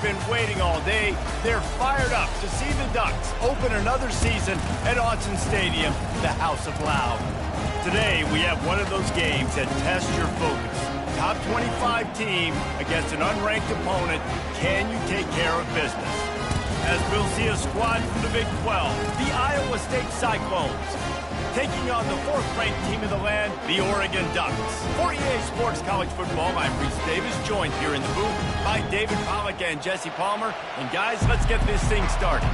been waiting all day. They're fired up to see the Ducks open another season at Autzen Stadium, the House of Loud. Today, we have one of those games that tests your focus. Top 25 team against an unranked opponent. Can you take care of business? As we'll see a squad from the Big 12, the Iowa State Cyclones, taking on the fourth-ranked team of the land, the Oregon Ducks. For EA Sports College Football, I'm Reese Davis, joined here in the booth by David Pollack and Jesse Palmer. And guys, let's get this thing started.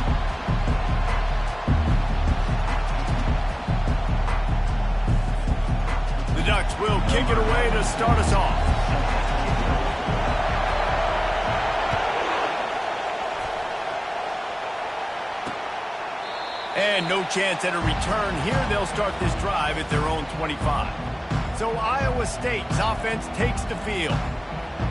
The Ducks will kick it away to start us off. And no chance at a return here. They'll start this drive at their own 25. So Iowa State's offense takes the field.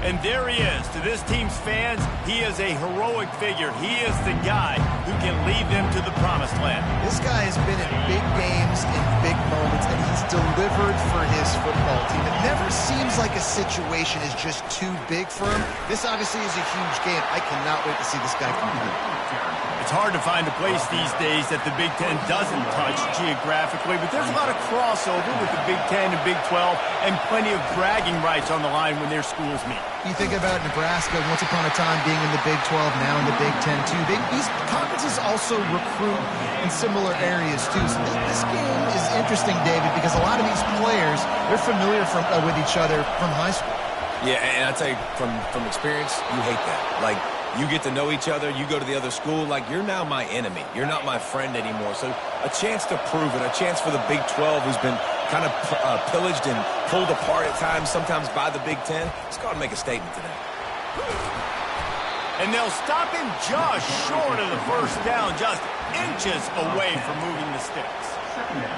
And there he is. To this team's fans, he is a heroic figure. He is the guy who can lead them to the promised land. This guy has been in big games in big moments, and he's delivered for his football team. It never seems like a situation is just too big for him. This obviously is a huge game. I cannot wait to see this guy compete. It's hard to find a place these days that the Big Ten doesn't touch geographically, but there's a lot of crossover with the Big Ten and Big 12 and plenty of bragging rights on the line when their schools meet. You think about Nebraska once upon a time being in the Big 12, now in the Big 10 too. These conferences also recruit in similar areas too. So this game is interesting, David, because a lot of these players, they're familiar with each other from high school. Yeah, and I tell you, from experience, you hate that. Like, you get to know each other, you go to the other school, like, you're now my enemy. You're not my friend anymore. So a chance to prove it, a chance for the Big 12, who's been kind of pillaged and pulled apart at times, sometimes by the Big 10. It's got to make a statement today. And they'll stop him just short of the first down, just inches away from moving the sticks.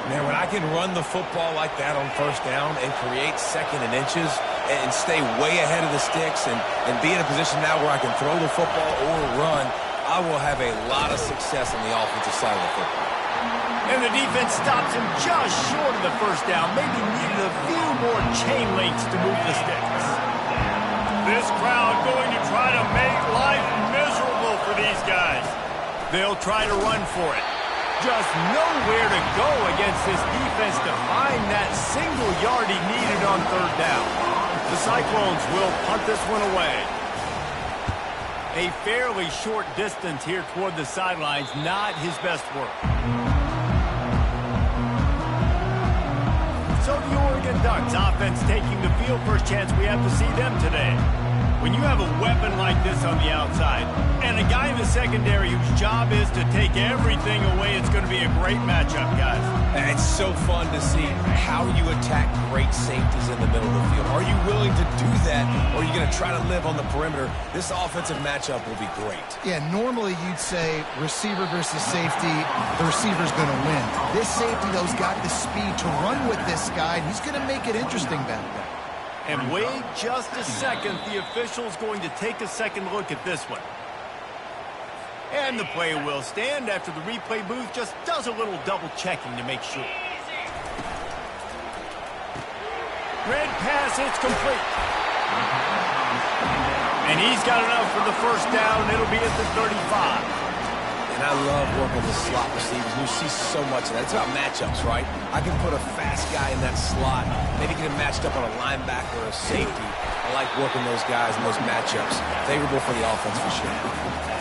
Man, when I can run the football like that on first down and create second and inches and stay way ahead of the sticks and be in a position now where I can throw the football or run, I will have a lot of success on the offensive side of the football. And the defense stops him just short of the first down. Maybe needed a few more chain links to move the sticks. This crowd going to try to make life miserable for these guys. They'll try to run for it. Just nowhere to go against this defense to find that single yard he needed on third down. The Cyclones will punt this one away. A fairly short distance here toward the sidelines, not his best work. So the Oregon Ducks offense taking the field. First chance we have to see them today. When you have a weapon like this on the outside and a guy in the secondary whose job is to take everything away, it's going to be a great matchup, guys. And it's so fun to see how you attack great safeties in the middle of the field. Are you willing to do that, or are you going to try to live on the perimeter? This offensive matchup will be great. Yeah, normally you'd say receiver versus safety, the receiver's going to win. This safety, though, has got the speed to run with this guy, and he's going to make it interesting back there. And wait just a second, the official's going to take a second look at this one. And the play will stand after the replay booth just does a little double checking to make sure. Red pass, it's complete. And he's got enough for the first down. It'll be at the 35. And I love working with slot receivers. You see so much of that. It's about matchups, right? I can put a fast guy in that slot, maybe get him matched up on a linebacker or a safety. I like working those guys in those matchups. Favorable for the offense for sure.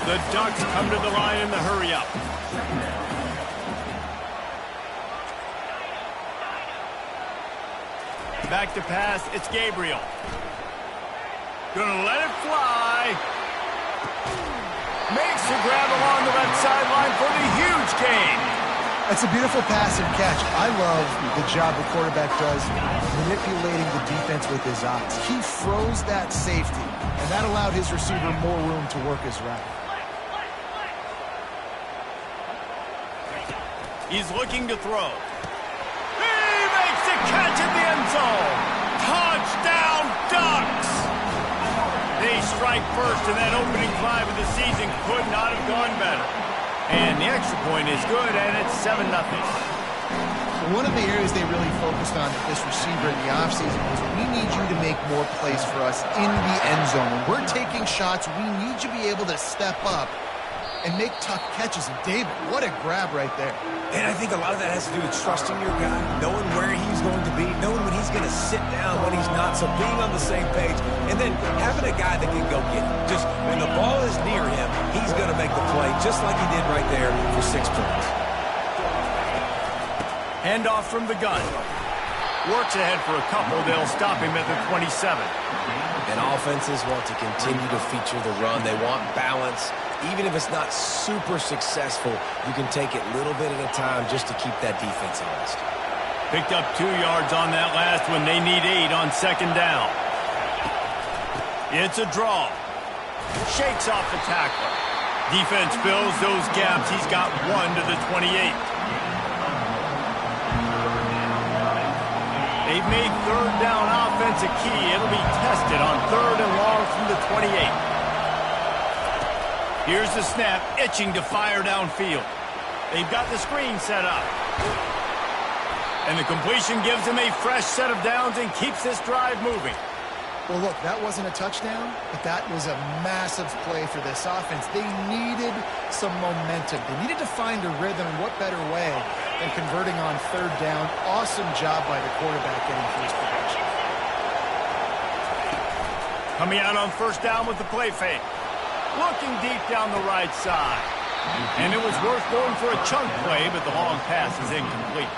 The Ducks come to the line in the hurry up. Back to pass, it's Gabriel. Gonna let it fly. Makes the grab along the left sideline for the huge gain. That's a beautiful pass and catch. I love the job the quarterback does manipulating the defense with his eyes. He froze that safety, and that allowed his receiver more room to work his route. He's looking to throw. He makes the catch at the end zone. Touchdown, Ducks! They strike first, and that opening drive of the season could not have gone better. And the extra point is good, and it's 7-0. One of the areas they really focused on with this receiver in the offseason was we need you to make more plays for us in the end zone. When we're taking shots, we need you to be able to step up and make tough catches. And David, what a grab right there. And I think a lot of that has to do with trusting your guy, knowing where he's going to be, knowing when he's going to sit down, when he's not, so being on the same page, and then having a guy that can go get it. Just when the ball is near him, he's going to make the play, just like he did right there for 6 points. Handoff from the gun. Works ahead for a couple. They'll stop him at the 27. And offenses want to continue to feature the run. They want balance. Even if it's not super successful, you can take it little bit at a time just to keep that defense honest. Picked up 2 yards on that last one. They need 8 on second down. It's a draw. Shakes off the tackler. Defense fills those gaps. He's got 1 to the 28. They've made third down offense a key. It'll be tested on 3rd and long from the 28. Here's the snap, itching to fire downfield. They've got the screen set up. And the completion gives them a fresh set of downs and keeps this drive moving. Well, look, that wasn't a touchdown, but that was a massive play for this offense. They needed some momentum. They needed to find a rhythm, and what better way than converting on 3rd down. Awesome job by the quarterback getting first production. Coming out on 1st down with the play fake. Looking deep down the right side. And it was worth going for a chunk play, but the long pass is incomplete.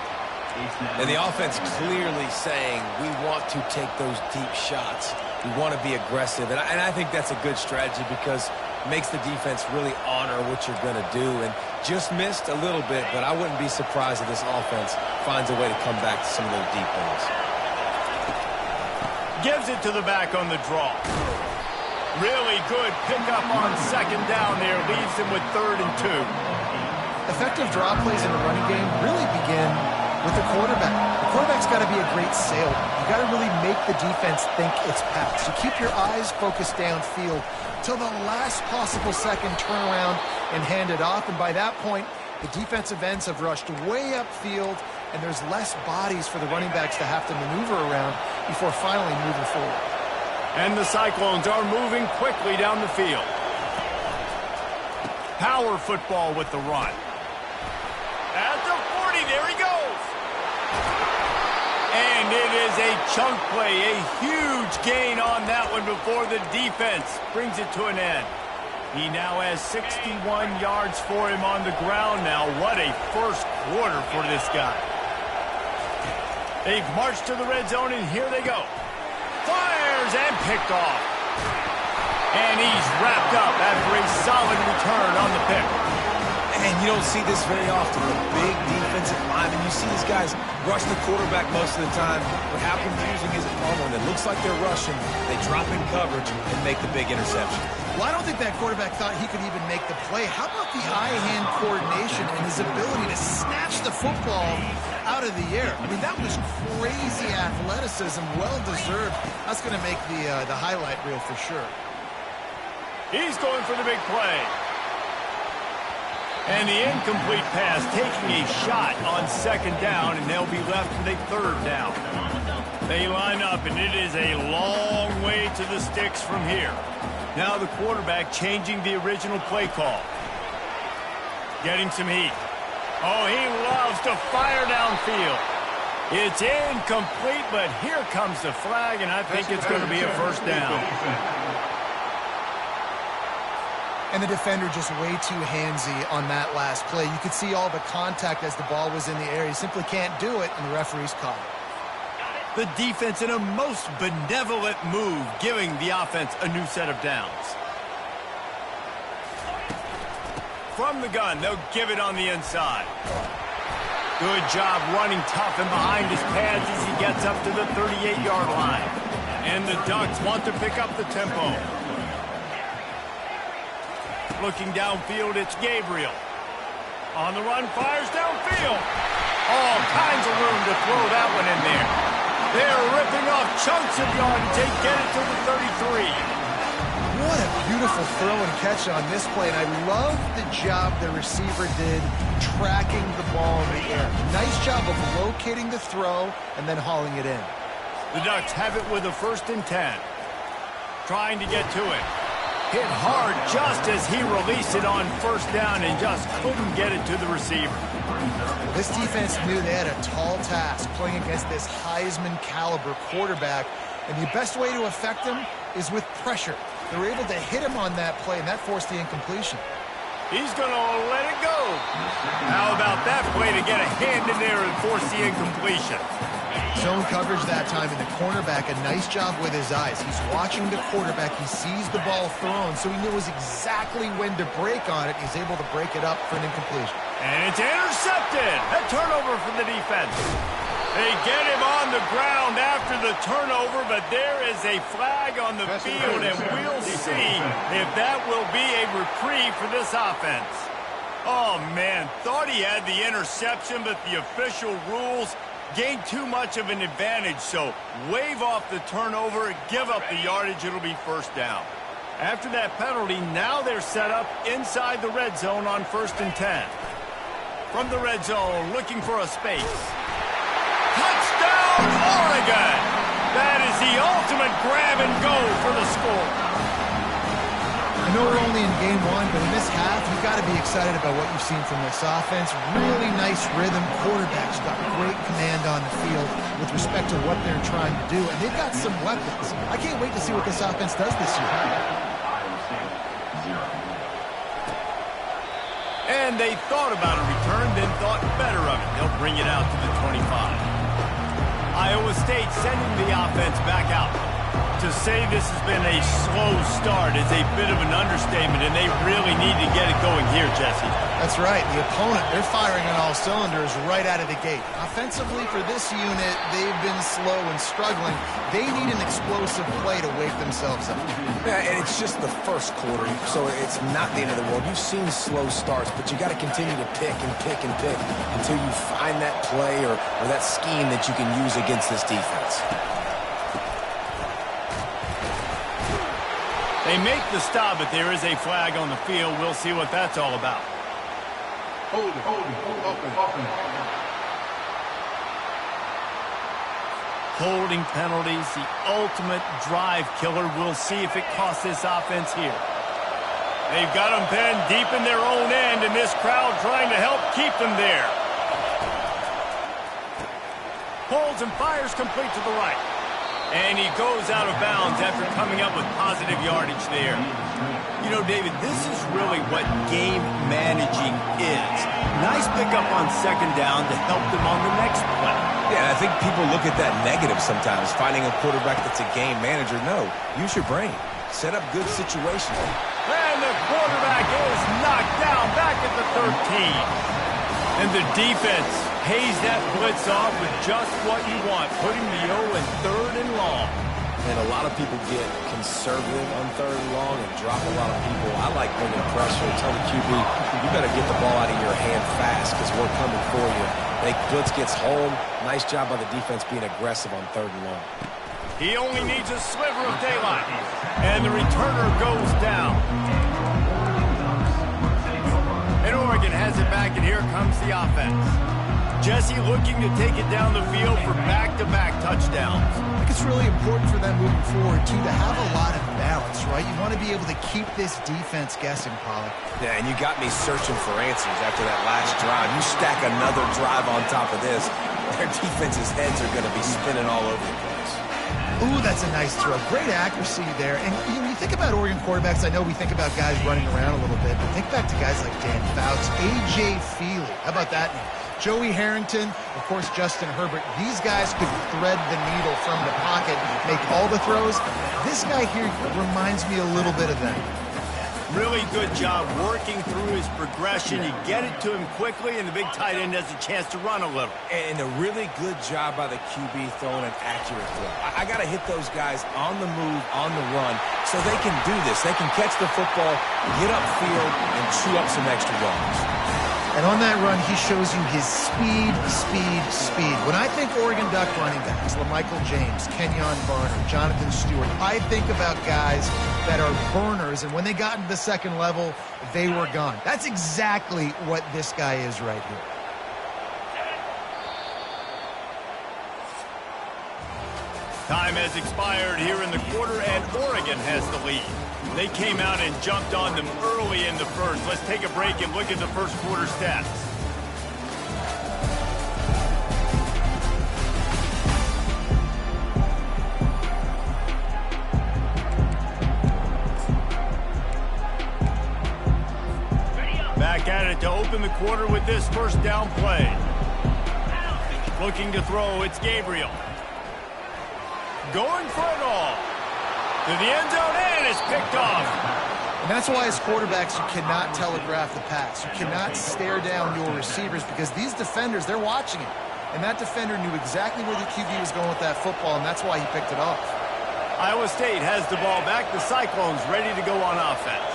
And the offense clearly saying, we want to take those deep shots. We want to be aggressive. And I think that's a good strategy because it makes the defense really honor what you're going to do. And just missed a little bit, but I wouldn't be surprised if this offense finds a way to come back to some of those deep ones. Gives it to the back on the draw. Really good pickup on 2nd down there. Leaves him with 3rd and 2. Effective draw plays in the running game really begin with the quarterback. The quarterback's got to be a great sailor. You got to really make the defense think it's pass. You keep your eyes focused downfield till the last possible second, turn around and hand it off. And by that point, the defensive ends have rushed way upfield, and there's less bodies for the running backs to have to maneuver around before finally moving forward. And the Cyclones are moving quickly down the field. Power football with the run. At the 40, there he goes. And it is a chunk play, a huge gain on that one before the defense brings it to an end. He now has 61 yards for him on the ground now. What a first quarter for this guy. They've marched to the red zone, and here they go. Fires and picked off. And he's wrapped up after a solid return on the pick. And you don't see this very often. The big defensive lineman. You see these guys rush the quarterback most of the time, but how confusing is it when it looks like they're rushing, they drop in coverage and make the big interception. Well, I don't think that quarterback thought he could even make the play. How about the eye-hand coordination and his ability to snatch the football out of the air? I mean, that was crazy athleticism, well-deserved. That's going to make the highlight reel for sure. He's going for the big play. And the incomplete pass taking a shot on 2nd down, and they'll be left with a 3rd down. They line up, and it is a long way to the sticks from here. Now the quarterback changing the original play call. Getting some heat. Oh, he loves to fire downfield. It's incomplete, but here comes the flag, and I think it's going to be a 1st down. And the defender just way too handsy on that last play. You could see all the contact as the ball was in the air. He simply can't do it, and the referee's caught it. The defense in a most benevolent move, giving the offense a new set of downs. From the gun, they'll give it on the inside. Good job running tough and behind his pads as he gets up to the 38-yard line. And the Ducks want to pick up the tempo. Looking downfield, it's Gabriel. On the run, fires downfield. All kinds of room to throw that one in there. They're ripping off chunks of yardage. They get it to the 33. What a beautiful throw and catch on this play, and I love the job the receiver did tracking the ball in the air. Nice job of locating the throw and then hauling it in. The Ducks have it with a 1st and 10. Trying to get to it. Hit hard just as he released it on 1st down and just couldn't get it to the receiver. This defense knew they had a tall task playing against this Heisman caliber quarterback, and the best way to affect him is with pressure. They were able to hit him on that play, and that forced the incompletion. He's going to let it go. How about that play to get a hand in there and force the incompletion? Zone coverage that time, and the cornerback, a nice job with his eyes. He's watching the quarterback. He sees the ball thrown, so he knows exactly when to break on it. He's able to break it up for an incompletion. And it's intercepted. A turnover from the defense. They get him on the ground after the turnover, but there is a flag on the field, and we'll see if that will be a reprieve for this offense. Oh, man, thought he had the interception, but the official rules gained too much of an advantage, so wave off the turnover, give up the yardage, it'll be 1st down. After that penalty, now they're set up inside the red zone on 1st and 10. From the red zone, looking for a space. Touchdown, Oregon! That is the ultimate grab and go for the score. I know we're only in game 1, but in this half, you've got to be excited about what you've seen from this offense. Really nice rhythm. Quarterback's got great command on the field with respect to what they're trying to do, and they've got some weapons. I can't wait to see what this offense does this year. And they thought about a return, then thought better of it. They'll bring it out to the 25. Iowa State sending the offense back out. To say this has been a slow start is a bit of an understatement, and they really need to get it going here, Jesse. That's right. The opponent, they're firing on all cylinders right out of the gate. Offensively for this unit, they've been slow and struggling. They need an explosive play to wake themselves up. Yeah, and it's just the first quarter, so it's not the end of the world. You've seen slow starts, but you got to continue to pick and pick and pick until you find that play or that scheme that you can use against this defense. They make the stop, but there is a flag on the field. We'll see what that's all about. Hold it, open. Holding penalties, the ultimate drive killer. We'll see if it costs this offense here. They've got them pinned deep in their own end, and this crowd trying to help keep them there. Holds and fires complete to the right. And he goes out of bounds after coming up with positive yardage there. You know, David, this is really what game managing is. Nice pickup on 2nd down to help them on the next play. Yeah, I think people look at that negative sometimes, finding a quarterback that's a game manager. No, use your brain. Set up good situations. And the quarterback is knocked down back at the 13. And the defense pays that blitz off with just what you want, putting the O in 3rd and long. And a lot of people get conservative on 3rd and long and drop a lot of people. I like bringing pressure. Tell the QB, you better get the ball out of your hand fast because we're coming for you. Blitz gets home. Nice job by the defense being aggressive on 3rd and long. He only needs a sliver of daylight. And the returner goes down. And Oregon has it back, and here comes the offense. Jesse looking to take it down the field for back-to-back touchdowns. I think it's really important for them moving forward, too, to have a lot of balance, right? You want to be able to keep this defense guessing, Pollard. Yeah, and you got me searching for answers after that last drive. You stack another drive on top of this, their defense's heads are going to be spinning all over the place. Ooh, that's a nice throw. Great accuracy there. And you think about Oregon quarterbacks, I know we think about guys running around a little bit, but think back to guys like Dan Fouts, A.J. Feely. How about that name? Joey Harrington, of course, Justin Herbert. These guys could thread the needle from the pocket, make all the throws. This guy here reminds me a little bit of them. Really good job working through his progression. You get it to him quickly, and the big tight end has a chance to run a little. And a really good job by the QB throwing an accurate throw. I got to hit those guys on the move, on the run, so they can do this. They can catch the football, get upfield, and chew up some extra yards. And on that run, he shows you his speed. When I think Oregon Duck running backs, LaMichael James, Kenyon Barner, Jonathan Stewart, I think about guys that are burners, and when they got into the second level, they were gone. That's exactly what this guy is right here. Time has expired here in the quarter, and Oregon has the lead. They came out and jumped on them early in the first. Let's take a break and look at the first quarter stats. Back at it to open the quarter with this first down play. Looking to throw, it's Gabriel. Going for it all. To the end zone, and it's picked off. And that's why as quarterbacks, you cannot telegraph the pass. You cannot stare down your receivers because these defenders, they're watching it. And that defender knew exactly where the QB was going with that football, and that's why he picked it off. Iowa State has the ball back. The Cyclones ready to go on offense.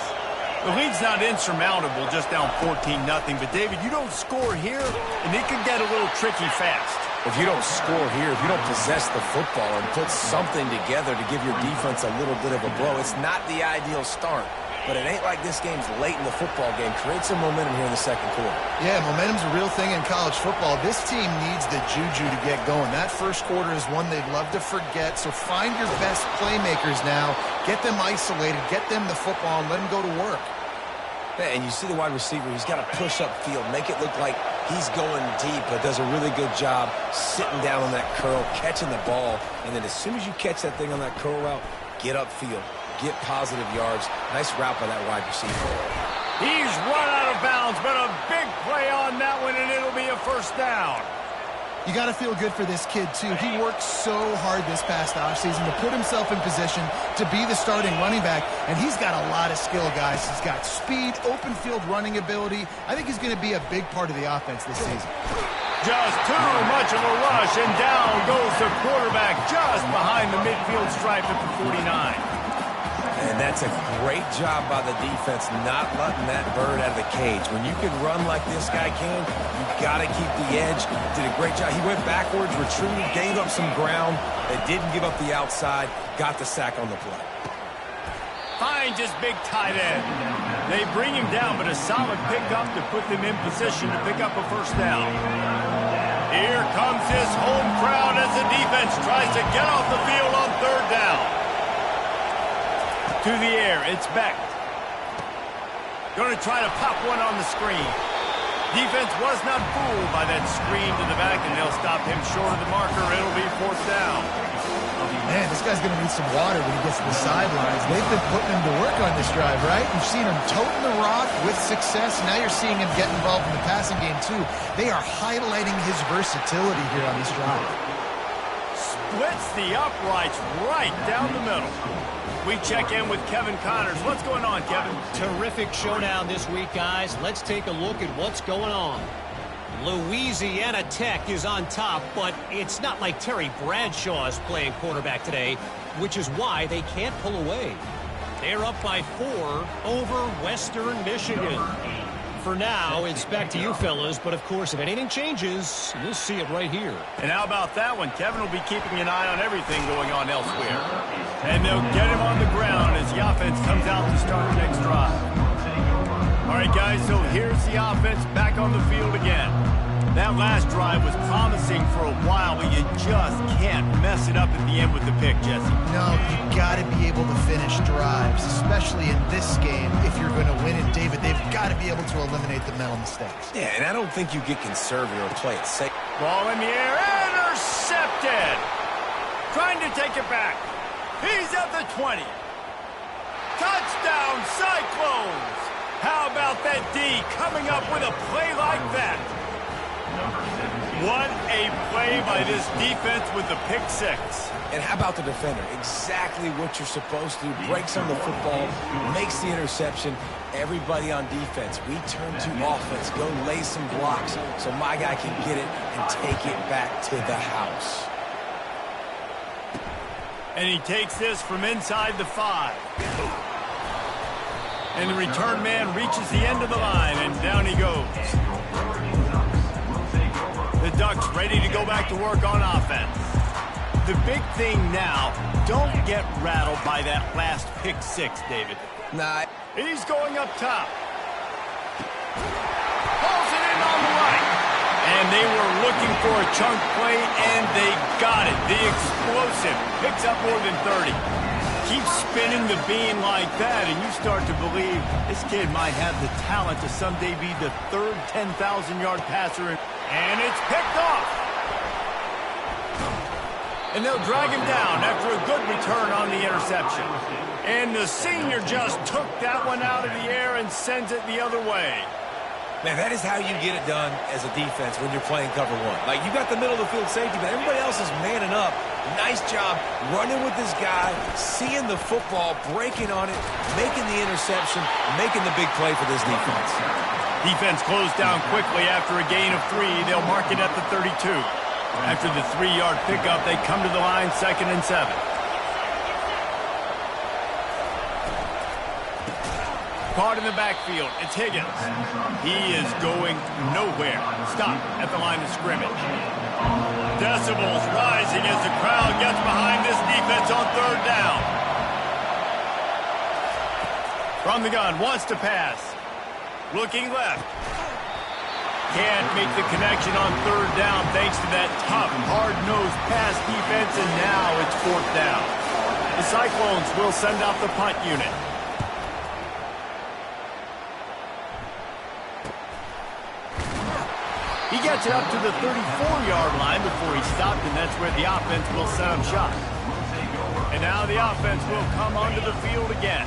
The lead's not insurmountable, just down 14-0. But, David, you don't score here, and it could get a little tricky fast. If you don't score here, if you don't possess the football and put something together to give your defense a little bit of a blow, it's not the ideal start. But it ain't like this game's late in the football game. Create some momentum here in the second quarter. Yeah, momentum's a real thing in college football. This team needs the juju to get going. That first quarter is one they'd love to forget. So find your best playmakers now. Get them isolated. Get them the football and let them go to work. Yeah, and you see the wide receiver. He's got to push up field, make it look like he's going deep, but does a really good job sitting down on that curl, catching the ball. And then as soon as you catch that thing on that curl route, get upfield. Get positive yards. Nice route by that wide receiver. He's run out of bounds, but a big play on that one, and it'll be a first down. You got to feel good for this kid, too. He worked so hard this past offseason to put himself in position to be the starting running back, and he's got a lot of skill, guys. He's got speed, open field running ability. I think he's going to be a big part of the offense this season. Just too much of a rush, and down goes the quarterback just behind the midfield stripe at the 49. And that's a great job by the defense, not letting that bird out of the cage. When you can run like this guy can, you got to keep the edge. Did a great job. He went backwards, retreated, gave up some ground. They didn't give up the outside, got the sack on the play. Finds his big tight end. They bring him down, but a solid pickup to put them in position to pick up a first down. Here comes his home crowd as the defense tries to get off the field on third down. To the air, it's Beck. Going to try to pop one on the screen. Defense was not fooled by that screen to the back, and they'll stop him short of the marker. It'll be fourth down. Man, this guy's going to need some water when he gets to the sidelines. They've been putting him to work on this drive, right? You've seen him toting the rock with success. Now you're seeing him get involved in the passing game, too. They are highlighting his versatility here on this drive. Splits the uprights right down the middle. We check in with Kevin Connors. What's going on, Kevin? Terrific showdown this week, guys. Let's take a look at what's going on. Louisiana Tech is on top, but it's not like Terry Bradshaw is playing quarterback today, which is why they can't pull away. They're up by 4 over Western Michigan. For now, it's back to you fellas, but of course, if anything changes, you'll see it right here. And how about that one? Kevin will be keeping an eye on everything going on elsewhere. And they'll get him on the ground as the offense comes out to start the next drive. All right, guys, so here's the offense back on the field again. That last drive was promising for a while, but you just can't mess it up at the end with the pick, Jesse. No, you got to be able to finish drives, especially in this game. If you're going to win it, David, they've got to be able to eliminate the mental mistakes. Yeah, and I don't think you get conservative or play it safe. Ball in the air, intercepted. Trying to take it back. He's at the 20. Touchdown, Cyclones. How about that D coming up with a play like that? What a play by this defense with the pick six. And how about the defender? Exactly what you're supposed to do. Breaks on the football, makes the interception. Everybody on defense, we turn to offense. Go lay some blocks so my guy can get it and take it back to the house. And he takes this from inside the 5. And the return man reaches the end of the line, and down he goes. The Ducks ready to go back to work on offense. The big thing now, don't get rattled by that last pick six, David. Nah. He's going up top. Pulls it in on the right. And they were looking for a chunk play, and they got it. The explosive picks up more than 30. Keep spinning the bean like that, and you start to believe this kid might have the talent to someday be the third 10,000-yard passer. And it's picked off. And they'll drag him down after a good return on the interception. And the senior just took that one out of the air and sends it the other way. Man, that is how you get it done as a defense when you're playing cover one. Like, you got the middle of the field safety, but everybody else is manning up. Nice job running with this guy, seeing the football, breaking on it, making the interception, making the big play for this defense. Defense closed down quickly after a gain of 3. They'll mark it at the 32. After the 3-yard pickup, they come to the line 2nd and 7. Caught in the backfield, it's Higgins. He is going nowhere. Stop at the line of scrimmage. Decibels rising as the crowd gets behind this defense on 3rd down. From the gun, wants to pass. Looking left. Can't make the connection on 3rd down thanks to that tough, hard-nosed pass defense, and now it's 4th down. The Cyclones will send out the punt unit. He gets it up to the 34-yard line before he stopped, and that's where the offense will set up shop. And now the offense will come onto the field again.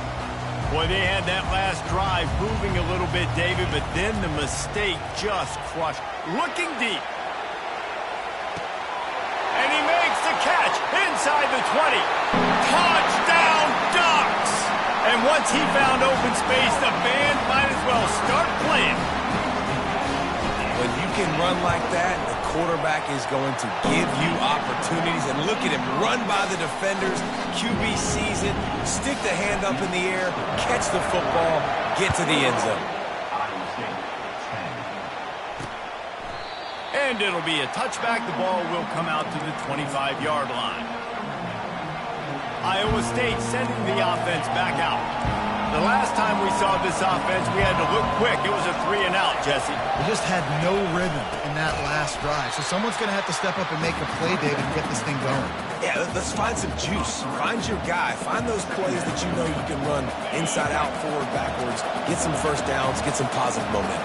Boy, they had that last drive moving a little bit, David, but then the mistake just crushed. Looking deep. And he makes the catch inside the 20. Touchdown, Ducks! And once he found open space, the band might as well start playing. When you can run like that, the quarterback is going to give you opportunities. And look at him run by the defenders. QB sees it, stick the hand up in the air, catch the football, get to the end zone. And it'll be a touchback. The ball will come out to the 25-yard line. Iowa State sending the offense back out. The last time we saw this offense, we had to look quick. It was a 3-and-out, Jesse. They just had no rhythm in that last drive. So someone's going to have to step up and make a play, David, and get this thing going. Yeah, let's find some juice. Find your guy. Find those plays that you know you can run inside out, forward, backwards. Get some first downs. Get some positive momentum.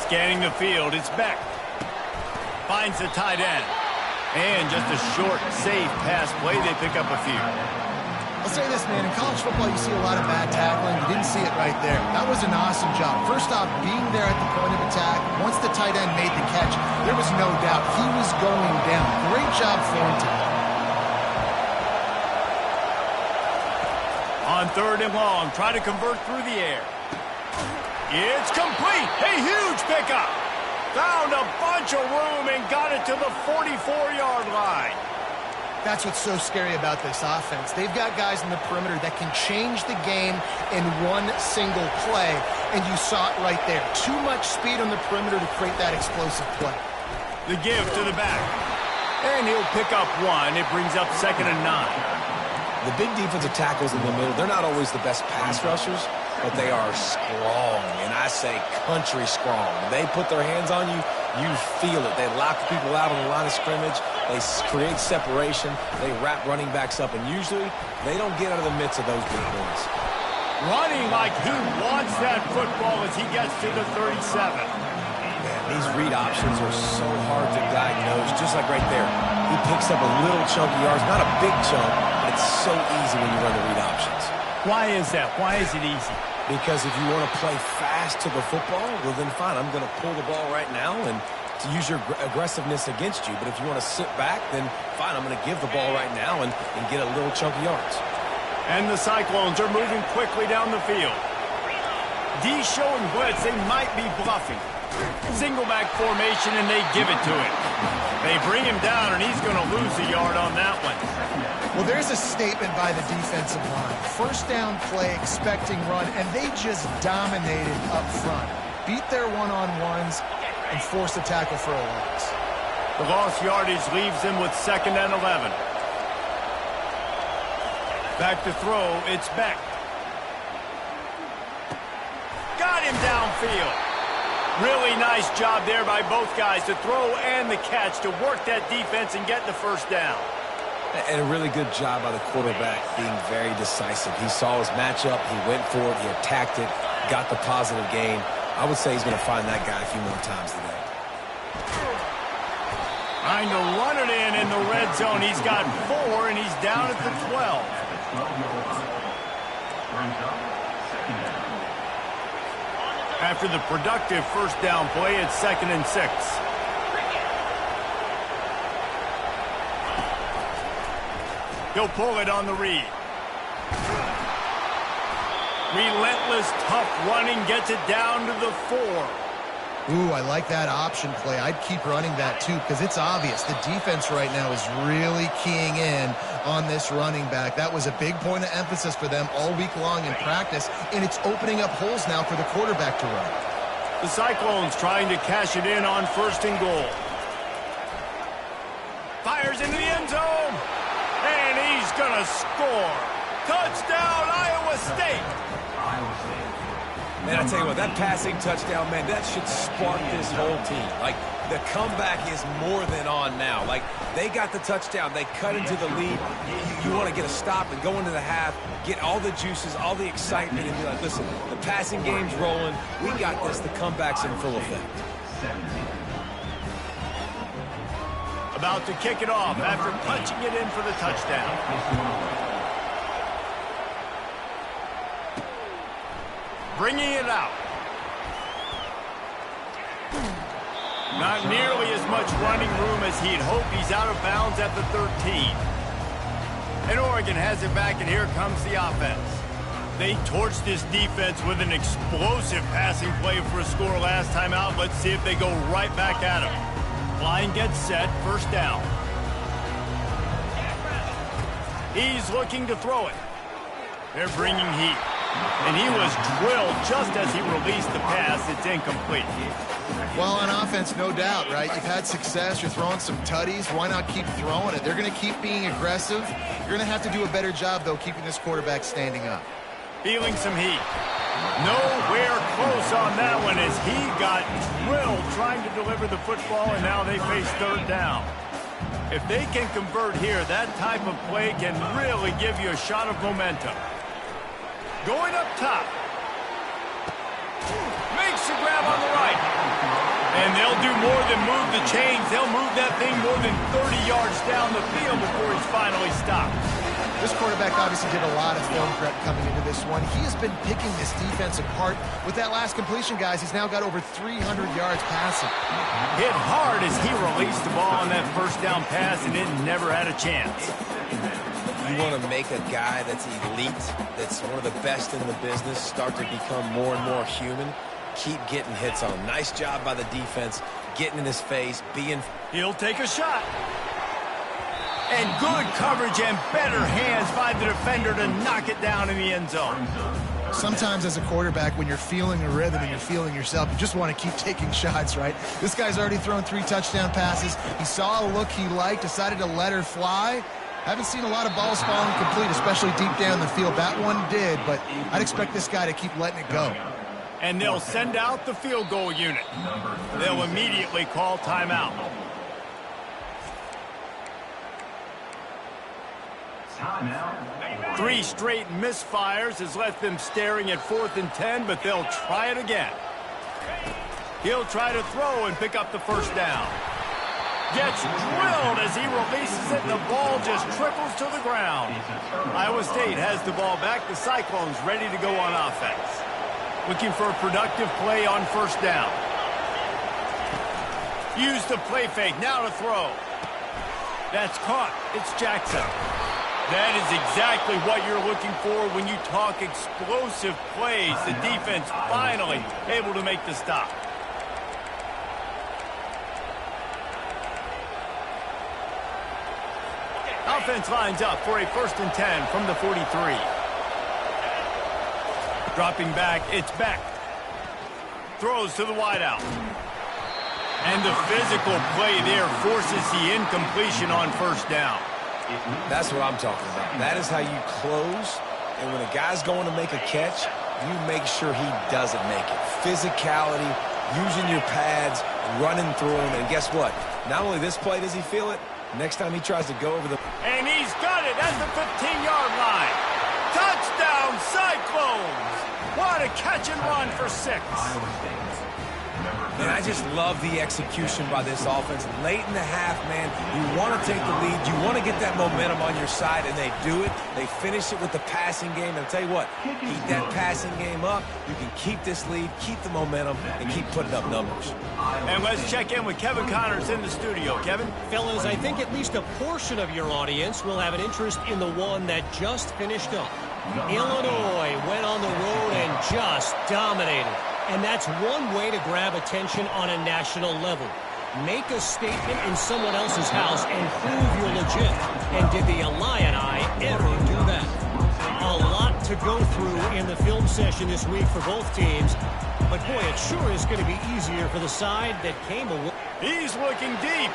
Scanning the field, it's Beck. Finds the tight end. And just a short, safe pass play. They pick up a few. I'll say this, man. In college football, you see a lot of bad tackling. You didn't see it right there. That was an awesome job. First off, being there at the point of attack. Once the tight end made the catch, there was no doubt he was going down. Great job for him today. On 3rd and long, try to convert through the air. It's complete. A huge pickup. Found a bunch of room and got it to the 44-yard line. That's what's so scary about this offense. They've got guys in the perimeter that can change the game in one single play, and you saw it right there. Too much speed on the perimeter to create that explosive play. The give to the back. And he'll pick up 1. It brings up 2nd and 9. The big defensive tackles in the middle, they're not always the best pass rushers, but they are strong, and I say country strong. They put their hands on you, you feel it. They lock people out on the line of scrimmage. They create separation. They wrap running backs up, and usually they don't get out of the midst of those big boys. Running like he wants that football as he gets to the 37. Man, these read options are so hard to diagnose, just like right there. He picks up a little chunk of yards, not a big chunk, but it's so easy when you run the read options. Why is that? Why is it easy? Because if you want to play fast to the football, well then fine, I'm going to pull the ball right now and to use your aggressiveness against you. But if you want to sit back, then fine, I'm going to give the ball right now and get a little chunk of yards. And the Cyclones are moving quickly down the field. D showing blitz, they might be bluffing. Single back formation, and they give it to him. They bring him down, and he's going to lose a yard on that one. Well, there's a statement by the defensive line. First down play, expecting run, and they just dominated up front. Beat their one-on-ones and forced a tackle for a loss. The lost yardage leaves him with 2nd and 11. Back to throw, it's Beck. Got him downfield. Really nice job there by both guys to throw and the catch to work that defense and get the first down. And a really good job by the quarterback being very decisive. He saw his matchup, he went for it, he attacked it, got the positive gain. I would say he's going to find that guy a few more times today. Trying to run it in the red zone. He's got 4, and he's down at the 12. After the productive first down play, it's 2nd and 6. He'll pull it on the read. Relentless, tough running, gets it down to the 4. Ooh, I like that option play. I'd keep running that too because it's obvious. The defense right now is really keying in on this running back. That was a big point of emphasis for them all week long in practice, and it's opening up holes now for the quarterback to run. The Cyclones trying to cash it in on 1st and goal. Fires into the end zone, and he's going to score. Touchdown, Iowa State. Man, I tell you what, that passing touchdown, man, that should spark this whole team. Like, the comeback is more than on now. Like, they got the touchdown. They cut into the lead. You want to get a stop and go into the half, get all the juices, all the excitement, and be like, listen, the passing game's rolling. We got this. The comeback's in full effect. About to kick it off after punching it in for the touchdown. Bringing it out. Not nearly as much running room as he'd hoped. He's out of bounds at the 13. And Oregon has it back, and here comes the offense. They torched this defense with an explosive passing play for a score last time out. Let's see if they go right back at him. Line gets set, first down. He's looking to throw it. They're bringing heat. And he was drilled just as he released the pass. It's incomplete. Well, on offense, no doubt, right? You've had success. You're throwing some tutties. Why not keep throwing it? They're going to keep being aggressive. You're going to have to do a better job, though, keeping this quarterback standing up. Feeling some heat. Nowhere close on that one as he got drilled trying to deliver the football, and now they face 3rd down. If they can convert here, that type of play can really give you a shot of momentum. Going up top. Makes the grab on the right. And they'll do more than move the chains. They'll move that thing more than 30 yards down the field before he's finally stopped. This quarterback obviously did a lot of film prep coming into this one. He has been picking this defense apart. With that last completion, guys, he's now got over 300 yards passing. Hit hard as he released the ball on that first down pass, and it never had a chance. You want to make a guy that's elite, that's one of the best in the business, start to become more and more human. Keep getting hits on him. Nice job by the defense, getting in his face, being... He'll take a shot. And good coverage and better hands by the defender to knock it down in the end zone. Sometimes as a quarterback, when you're feeling a rhythm and you're feeling yourself, you just want to keep taking shots, right? This guy's already thrown 3 touchdown passes. He saw a look he liked, decided to let her fly. Haven't seen a lot of balls falling complete, especially deep down the field. That one did, but I'd expect this guy to keep letting it go. And they'll send out the field goal unit. They'll immediately call timeout. Timeout. 3 straight misfires has left them staring at 4th and 10, but they'll try it again. He'll try to throw and pick up the first down. Gets drilled as he releases it, and the ball just trickles to the ground. Iowa State has the ball back. The Cyclones ready to go on offense. Looking for a productive play on first down. Use the play fake, now to throw. That's caught. It's Jackson. That is exactly what you're looking for when you talk explosive plays. The defense finally able to make the stop. offense lines up for a 1st and 10 from the 43. Dropping back, it's Beck. Throws to the wideout. And the physical play there forces the incompletion on 1st down. That's what I'm talking about. That is how you close. And when a guy's going to make a catch, you make sure he doesn't make it. Physicality, using your pads, running through him. And guess what? Not only this play does he feel it, next time he tries to go over the... And he's got it at the 15-yard line. Touchdown, Cyclones! What a catch and run for 6. And I just love the execution by this offense. Late in the half, man, you want to take the lead. You want to get that momentum on your side, and they do it. They finish it with the passing game. And I'll tell you what, keep that passing game up. You can keep this lead, keep the momentum, and keep putting up numbers. And let's check in with Kevin Connors in the studio. Kevin? Fellas, I think at least a portion of your audience will have an interest in the one that just finished up. Illinois went on the road and just dominated. And that's one way to grab attention on a national level. Make a statement in someone else's house and prove you're legit. And did the Illini ever do that? A lot to go through in the film session this week for both teams. But boy, it sure is going to be easier for the side that came away. He's looking deep.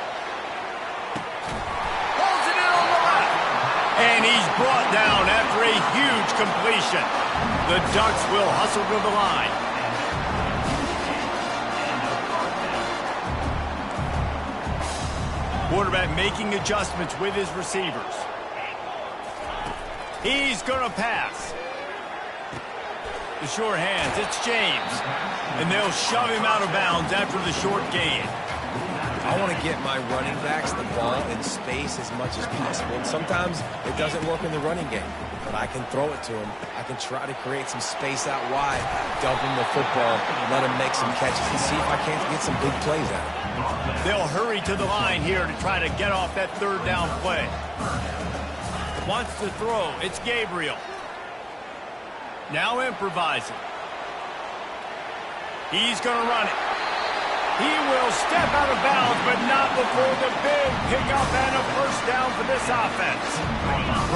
Holds it in on the left. And he's brought down after a huge completion. The Ducks will hustle to the line. Quarterback making adjustments with his receivers. He's going to pass. The short hands, it's James. And they'll shove him out of bounds after the short gain. I want to get my running backs the ball in space as much as possible. And sometimes it doesn't work in the running game. But I can throw it to him. I can try to create some space out wide, dump him the football, let him make some catches, and see if I can't get some big plays out of him. They'll hurry to the line here to try to get off that 3rd down play. Wants to throw. It's Gabriel. Now improvising. He's going to run it. He will step out of bounds, but not before the big pickup and a 1st down for this offense.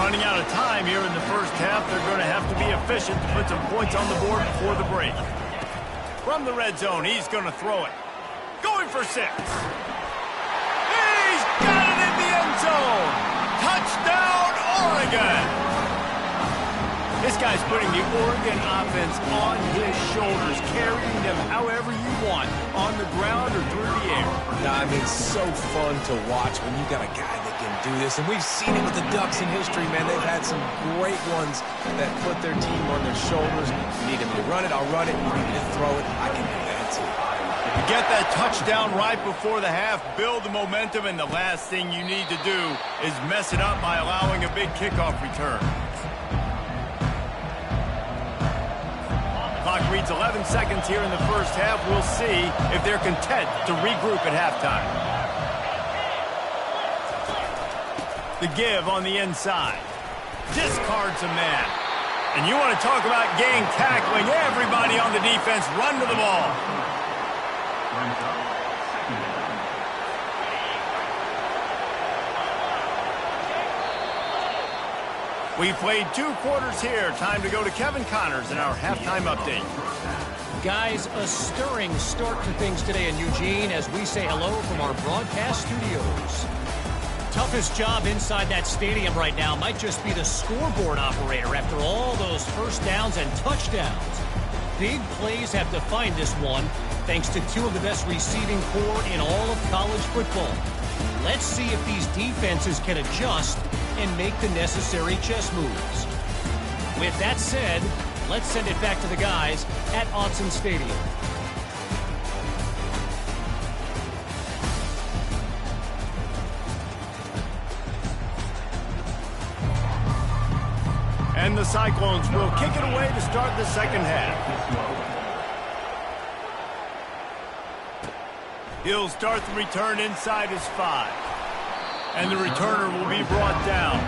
Running out of time here in the 1st half. They're going to have to be efficient to put some points on the board before the break. From the red zone, he's going to throw it. Going for 6. He's got it in the end zone. Touchdown, Oregon. This guy's putting the Oregon offense on his shoulders, carrying them however you want, on the ground or through the air. I mean, it's so fun to watch when you got a guy that can do this. And we've seen it with the Ducks in history, man. They've had some great ones that put their team on their shoulders. You need me to run it, I'll run it. You need me to throw it, I can do that too. You get that touchdown right before the half, build the momentum, and the last thing you need to do is mess it up by allowing a big kickoff return. Clock reads 11 seconds here in the 1st half. We'll see if they're content to regroup at halftime. The give on the inside. Discards a man. And you want to talk about gang tackling. Everybody on the defense run to the ball. We've played 2 quarters here. Time to go to Kevin Connors in our halftime update. Guys, a stirring start to things today in Eugene as we say hello from our broadcast studios. Toughest job inside that stadium right now might just be the scoreboard operator after all those 1st downs and touchdowns. Big plays have defined this one, thanks to 2 of the best receiving corps in all of college football. Let's see if these defenses can adjust and make the necessary chess moves. With that said, let's send it back to the guys at Autzen Stadium. And the Cyclones will kick it away to start the 2nd half. He'll start the return inside his 5. And the returner will be brought down.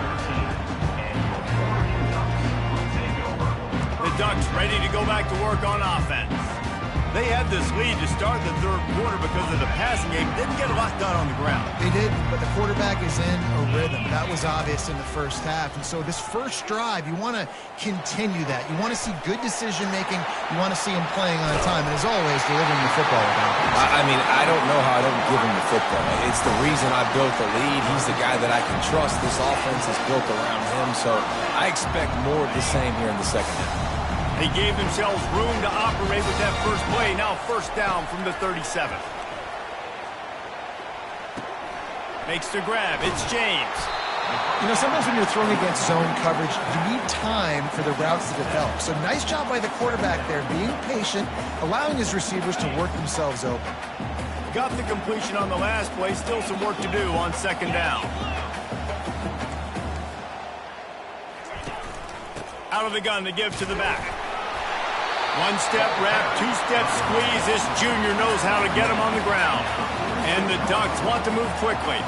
The Ducks ready to go back to work on offense. They had this lead to start the third quarter because of the passing game. Didn't get a lot done on the ground. They did, but the quarterback is in a rhythm. That was obvious in the first half. And so this first drive, you want to continue that. You want to see good decision-making. You want to see him playing on time. And as always, delivering the football. I mean, I don't know how I don't give him the football. It's the reason I built the lead. He's the guy that I can trust. This offense is built around him. So I expect more of the same here in the second half. They gave themselves room to operate with that first play. Now first down from the 37. Makes the grab. It's James. You know, sometimes when you're throwing against zone coverage, you need time for the routes to develop. So nice job by the quarterback there, being patient, allowing his receivers to work themselves open. Got the completion on the last play. Still some work to do on second down. Out of the gun to give to the back. One-step wrap, two-step squeeze. This junior knows how to get him on the ground. And the Ducks want to move quickly.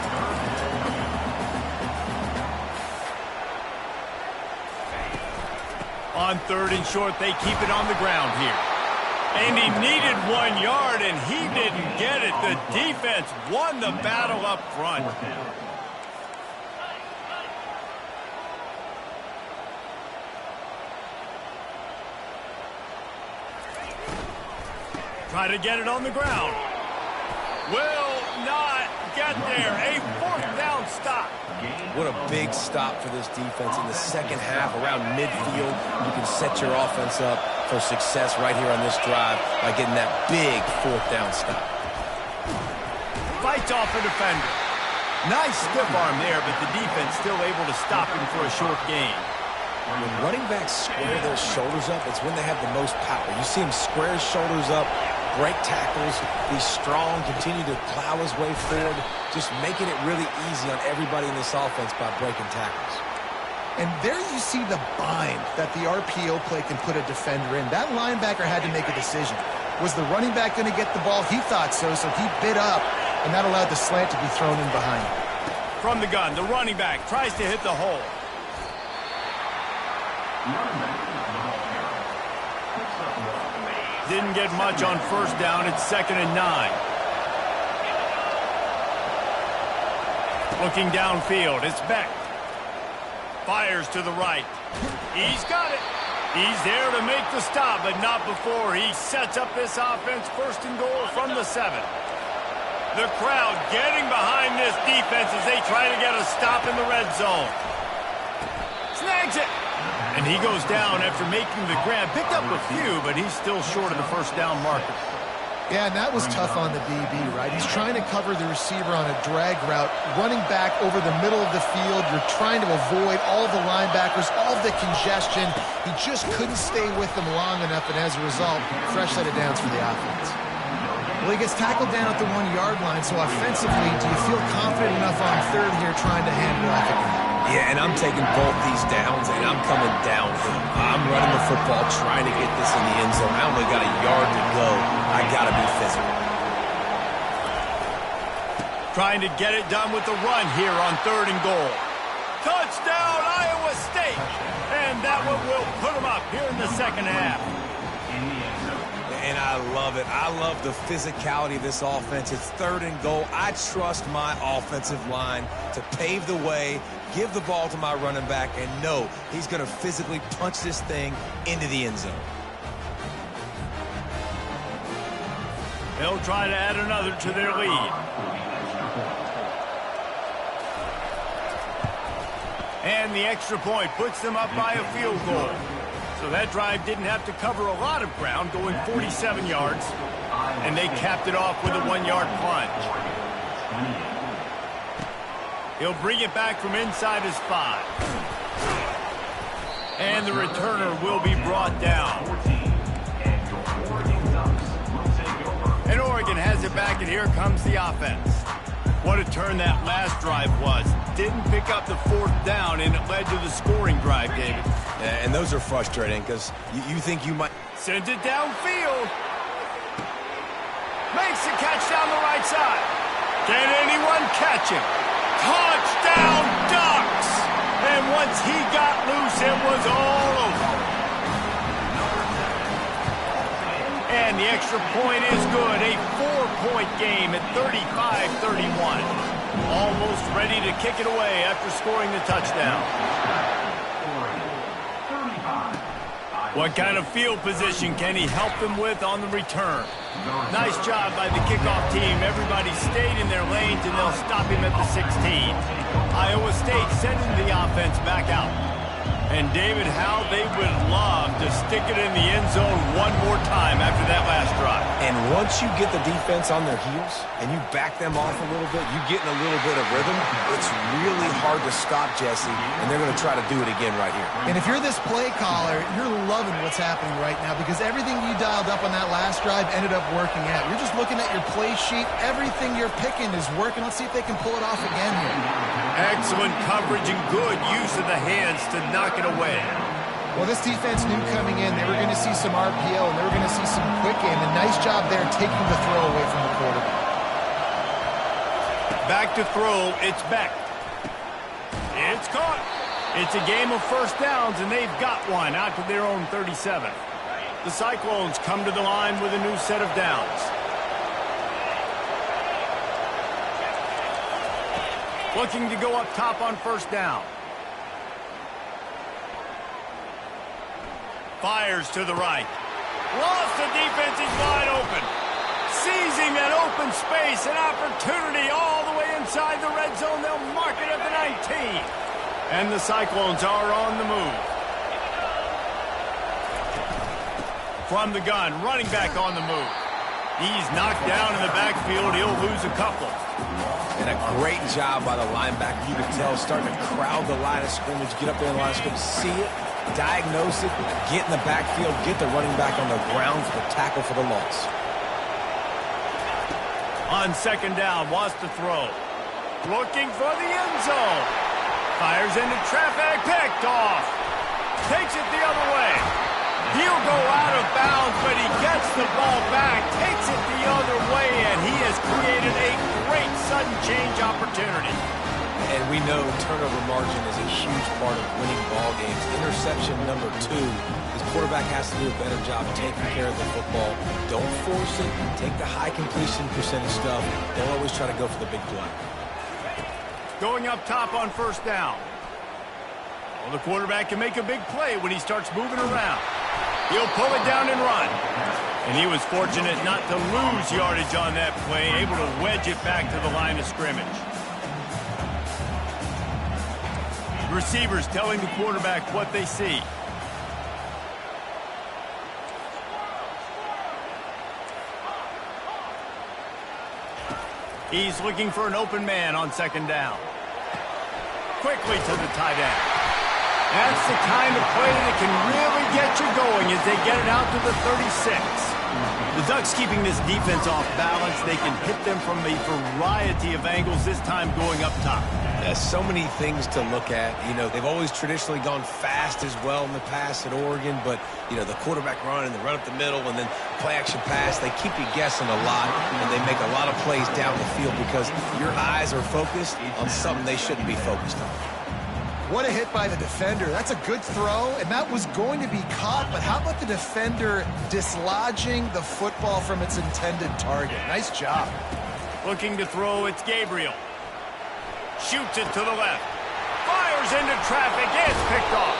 On third and short, they keep it on the ground here. And he needed 1 yard, and he didn't get it. The defense won the battle up front. Try to get it on the ground. Will not get there. A fourth down stop. What a big stop for this defense in the second half. Around midfield, you can set your offense up for success right here on this drive by getting that big fourth down stop. Fights off a defender. Nice stiff arm there, but the defense still able to stop him for a short gain. When running backs square their shoulders up, it's when they have the most power. You see him square his shoulders up, break tackles, be strong, continue to plow his way forward, just making it really easy on everybody in this offense by breaking tackles. And there you see the bind that the RPO play can put a defender in. That linebacker had to make a decision. Was the running back going to get the ball? He thought so, so he bit up, and that allowed the slant to be thrown in behind him. From the gun, the running back tries to hit the hole. Didn't get much on first down. It's 2nd and 9. Looking downfield, it's Beck. Fires to the right. He's got it. He's there to make the stop, but not before he sets up this offense. 1st and goal from the 7. The crowd getting behind this defense as they try to get a stop in the red zone. Snags it. And he goes down after making the grab. Picked up a few, but he's still short of the first down marker. Yeah, and that was tough on the DB, right? He's trying to cover the receiver on a drag route, running back over the middle of the field. You're trying to avoid all the linebackers, all the congestion. He just couldn't stay with them long enough, and as a result, fresh set of downs for the offense. Well, he gets tackled down at the 1 yard line, so offensively, do you feel confident enough on third here trying to hand it off again? Yeah, and I'm taking both these downs, and I'm coming downhill. I'm running the football, trying to get this in the end zone. I only got a yard to go. I got to be physical. Trying to get it done with the run here on 3rd and goal. Touchdown, Iowa State! And that one will put them up here in the second half. And I love it. I love the physicality of this offense. It's 3rd and goal. I trust my offensive line to pave the way, give the ball to my running back, and know he's going to physically punch this thing into the end zone. They'll try to add another to their lead. And the extra point puts them up by a field goal. So that drive didn't have to cover a lot of ground, going 47 yards. And they capped it off with a 1 yard plunge. He'll bring it back from inside his 5. And the returner will be brought down. And Oregon has it back, and here comes the offense. What a turn that last drive was. Didn't pick up the 4th down, and it led to the scoring drive, David. Yeah, and those are frustrating because you think you might... Sends it downfield. Makes the catch down the right side. Can anyone catch him? Touchdown, Ducks! And once he got loose, it was all over. And the extra point is good. A 4-point game at 35-31. Almost ready to kick it away after scoring the touchdown. What kind of field position can he help them with on the return? Nice job by the kickoff team. Everybody stayed in their lanes, and they'll stop him at the 16. Iowa State sending the offense back out. And David, how they would love to stick it in the end zone one more time after that last drive. And once you get the defense on their heels and you back them off a little bit, you get in a little bit of rhythm, it's really hard to stop Jesse, and they're going to try to do it again right here. And if you're this play caller, you're loving what's happening right now because everything you dialed up on that last drive ended up working out. You're just looking at your play sheet. Everything you're picking is working. Let's see if they can pull it off again here. Excellent coverage and good use of the hands to knock it away. Well, this defense knew coming in they were going to see some RPO and they were going to see some quick game. And nice job there taking the throw away from the quarterback. Back to throw. It's Beck. It's caught. It's a game of first downs, and they've got one out to their own 37. The Cyclones come to the line with a new set of downs. Looking to go up top on first down. Fires to the right. Lost the defense. He's wide open. Seizing that open space. An opportunity all the way inside the red zone. They'll mark it at the 19. And the Cyclones are on the move. From the gun, running back on the move. He's knocked down in the backfield. He'll lose a couple. And a great job by the linebacker. You can tell, starting to crowd the line of scrimmage, get up there in the line of scrimmage, see it, diagnose it, get in the backfield, get the running back on the ground for the tackle for the loss. On second down, wants to throw. Looking for the end zone. Fires into traffic, picked off. Takes it the other way. He'll go out of bounds, but he gets the ball back, takes it the other way, and he has created a great sudden change opportunity. And we know turnover margin is a huge part of winning ball games. Interception number 2. His quarterback has to do a better job taking care of the football. Don't force it. Take the high completion percentage stuff. Don't always try to go for the big play. Going up top on first down. Well, the quarterback can make a big play when he starts moving around. He'll pull it down and run. And he was fortunate not to lose yardage on that play, able to wedge it back to the line of scrimmage. Receivers telling the quarterback what they see. He's looking for an open man on second down. Quickly to the tight end. That's the kind of play that can really get you going as they get it out to the 36. The Ducks keeping this defense off balance. They can hit them from a variety of angles, this time going up top. So many things to look at. You know, they've always traditionally gone fast as well in the past at Oregon, but, you know, the quarterback run and the run up the middle and then play action pass, they keep you guessing a lot, and they make a lot of plays down the field because your eyes are focused on something they shouldn't be focused on. What a hit by the defender. That's a good throw, and that was going to be caught, but how about the defender dislodging the football from its intended target? Nice job. Looking to throw, it's Gabriel. Shoots it to the left. Fires into traffic. It's picked off.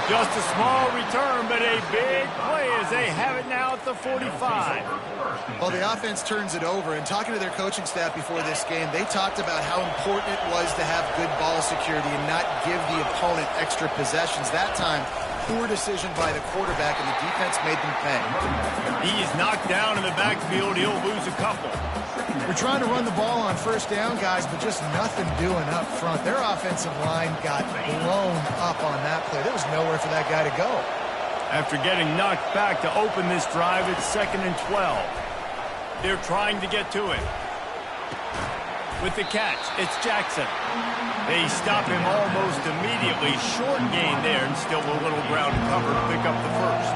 Just a small return, but a big play as they have it now at the 45. Well, the offense turns it over, and talking to their coaching staff before this game, they talked about how important it was to have good ball security and not give the opponent extra possessions. That time, poor decision by the quarterback, and the defense made them pay. He's knocked down in the backfield. He'll lose a couple. We're trying to run the ball on first down, guys, but just nothing doing up front. Their offensive line got blown up on that play. There was nowhere for that guy to go. After getting knocked back to open this drive, it's 2nd and 12. They're trying to get to it. With the catch, it's Jackson. They stop him almost immediately. Short gain there, and still a little ground cover to pick up the first.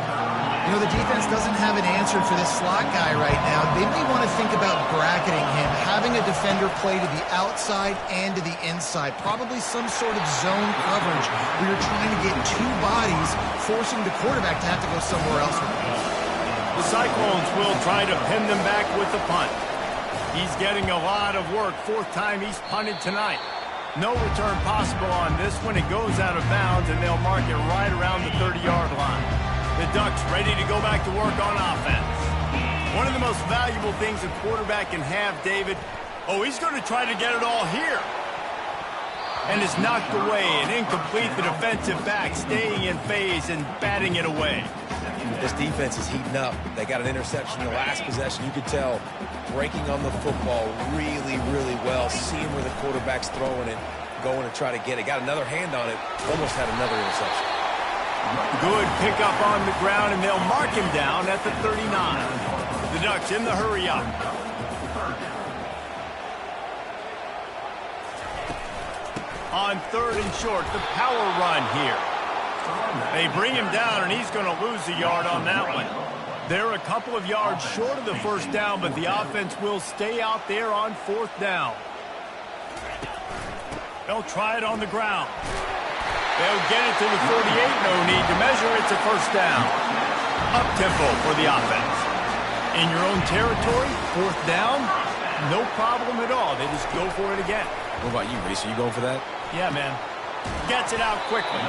You know, the defense doesn't have an answer for this slot guy right now. They may want to think about bracketing him, having a defender play to the outside and to the inside. Probably some sort of zone coverage where you're trying to get two bodies, forcing the quarterback to have to go somewhere else with him. The Cyclones will try to pin them back with the punt. He's getting a lot of work. Fourth time he's punted tonight. No return possible on this one. It goes out of bounds, and they'll mark it right around the 30-yard line. The Ducks ready to go back to work on offense. One of the most valuable things a quarterback can have, David. Oh, he's going to try to get it all here. And it's knocked away and incomplete. The defensive back staying in phase and batting it away. This defense is heating up. They got an interception in the last possession. You could tell breaking on the football really, really well, seeing where the quarterback's throwing it, going to try to get it. Got another hand on it, almost had another interception. Good pickup on the ground, and they'll mark him down at the 39. The Ducks in the hurry up. On third and short, the power run here. They bring him down, and he's going to lose a yard on that one. They're a couple of yards short of the first down, but the offense will stay out there on fourth down. They'll try it on the ground. They'll get it to the 48. No need to measure. It's a first down. Up-tempo for the offense. In your own territory, fourth down, no problem at all. They just go for it again. What about you, Reese? Are you going for that? Yeah, man. Gets it out quickly.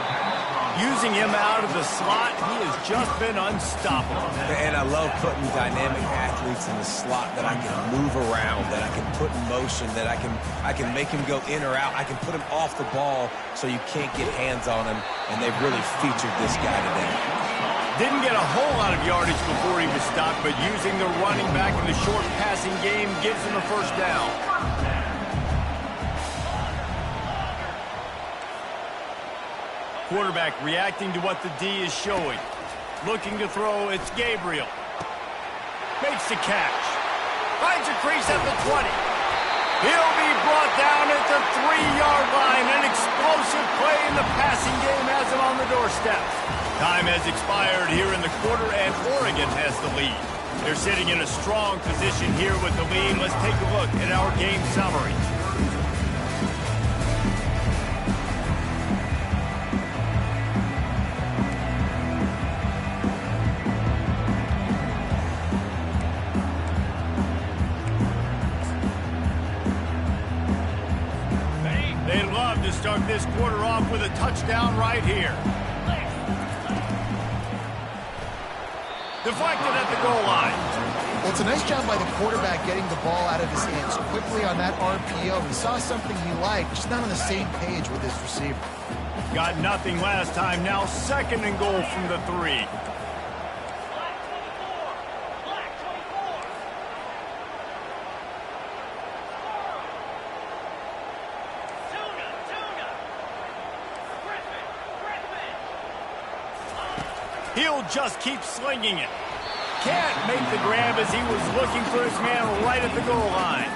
Using him out of the slot, he has just been unstoppable. And I love putting dynamic athletes in the slot that I can move around, that I can put in motion, that I can make him go in or out. I can put him off the ball so you can't get hands on him, and they've really featured this guy today. Didn't get a whole lot of yardage before he was stopped, but using the running back in the short passing game gives him a first down. Quarterback reacting to what the D is showing. Looking to throw, it's Gabriel. Makes the catch. Finds a crease at the 20. He'll be brought down at the 3-yard line. An explosive play in the passing game has him on the doorstep. Time has expired here in the quarter, and Oregon has the lead. They're sitting in a strong position here with the lead. Let's take a look at our game summary. Start this quarter off with a touchdown right here. Deflected at the goal line. Well, it's a nice job by the quarterback getting the ball out of his hands quickly on that RPO. He saw something he liked, just not on the same page with his receiver. Got nothing last time. Now second and goal from the 3. He'll just keep slinging it. Can't make the grab as he was looking for his man right at the goal line.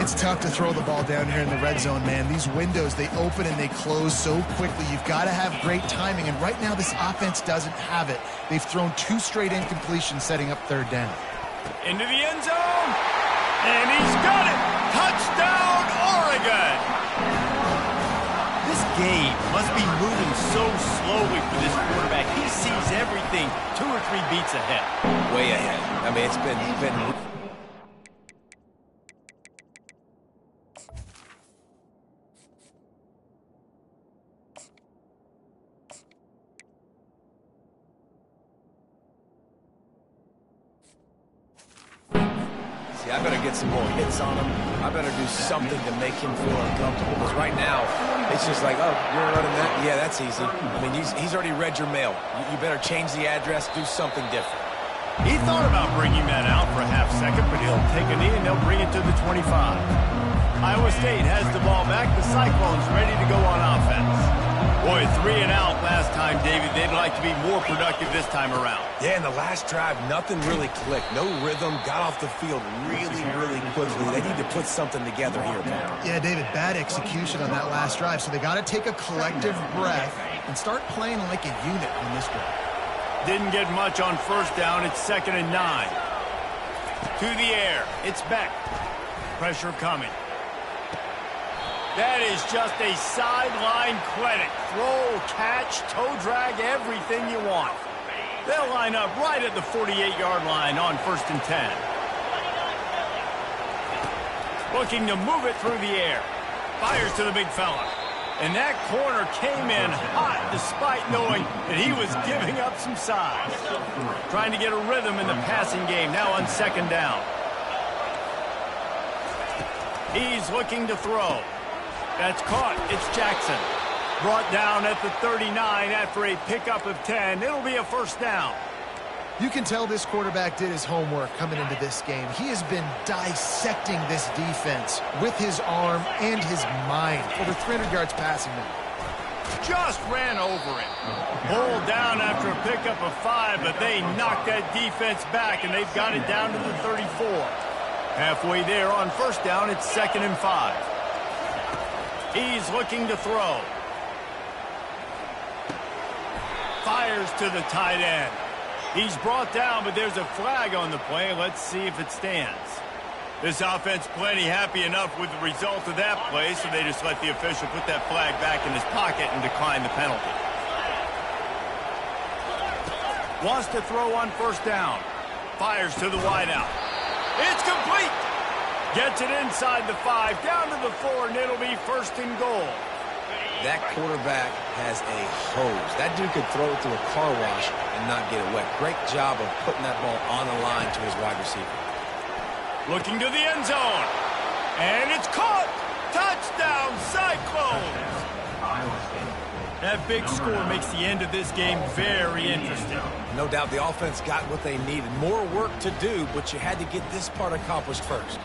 It's tough to throw the ball down here in the red zone, man. These windows, they open and they close so quickly. You've got to have great timing, and right now this offense doesn't have it. They've thrown 2 straight incompletions setting up third down. Into the end zone, and he's got it. Touchdown, Oregon. This game must be moving so slowly for this quarterback. He sees everything 2 or 3 beats ahead. Way ahead. I mean, it's been I better get some more hits on him. I better do something to make him feel uncomfortable. Because right now, it's just like, oh, you're running that? Yeah, that's easy. I mean, he's already read your mail. You better change the address, do something different. He thought about bringing that out for a half second, but he'll take a knee and they'll bring it to the 25. Iowa State has the ball back. The Cyclones ready to go on offense. Boy, 3 and out last time, David. They'd like to be more productive this time around. Yeah, in the last drive, nothing really clicked. No rhythm. Got off the field really, really quickly. They need to put something together here, man. Yeah, David, bad execution on that last drive. So they got to take a collective breath and start playing like a unit on this drive. Didn't get much on first down. It's 2nd and 9. To the air. It's Beck. Pressure coming. That is just a sideline credit. Throw, catch, toe drag, everything you want. They'll line up right at the 48-yard line on 1st and 10. Looking to move it through the air. Fires to the big fella. And that corner came in hot despite knowing that he was giving up some size. Trying to get a rhythm in the passing game now on 2nd down. He's looking to throw. That's caught. It's Jackson. Brought down at the 39 after a pickup of 10. It'll be a 1st down. You can tell this quarterback did his homework coming into this game. He has been dissecting this defense with his arm and his mind. Over 300 yards passing now. Just ran over it. Pulled down after a pickup of 5, but they knocked that defense back, and they've got it down to the 34. Halfway there on 1st down, it's 2nd and 5. He's looking to throw. Fires to the tight end. He's brought down, but there's a flag on the play. Let's see if it stands. This offense plenty happy enough with the result of that play, so they just let the official put that flag back in his pocket and decline the penalty. Wants to throw on 1st down. Fires to the wideout. It's complete. Gets it inside the 5, down to the 4, and it'll be 1st and goal. That quarterback has a hose. That dude could throw it through a car wash and not get it wet. Great job of putting that ball on the line to his wide receiver. Looking to the end zone. And it's caught. Touchdown, Cyclones. That big score makes the end of this game very interesting. No doubt the offense got what they needed. More work to do, but you had to get this part accomplished first.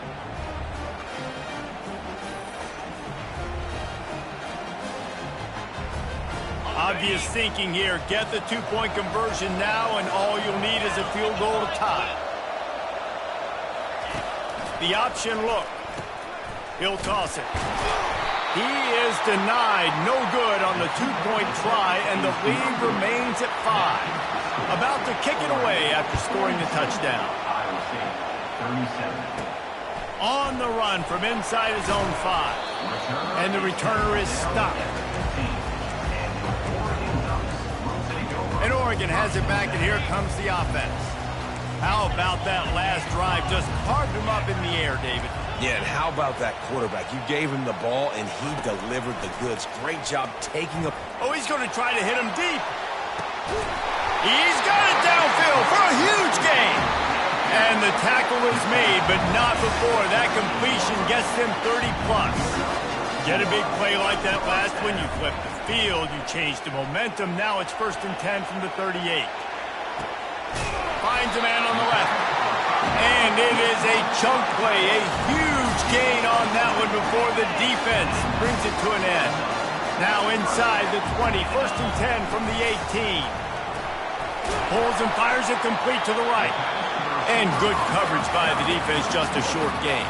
Obvious thinking here. Get the 2-point conversion now, and all you'll need is a field goal to tie. The option look. He'll toss it. He is denied. No good on the 2-point try, and the lead remains at 5. About to kick it away after scoring the touchdown. On the run from inside his own 5. And the returner is stopped. And Oregon has it back, and here comes the offense. How about that last drive? Just carved him up in the air, David. Yeah, and how about that quarterback? You gave him the ball, and he delivered the goods. Great job taking up. Oh, he's going to try to hit him deep. He's got it downfield for a huge gain. And the tackle is made, but not before that completion gets them 30-plus. Get a big play like that last one, you flip the field, you change the momentum. Now it's 1st and 10 from the 38. Finds a man on the left. And it is a chunk play, a huge gain on that one before the defense brings it to an end. Now inside the 20, 1st and 10 from the 18. Pulls and fires it complete to the right. And good coverage by the defense, just a short gain.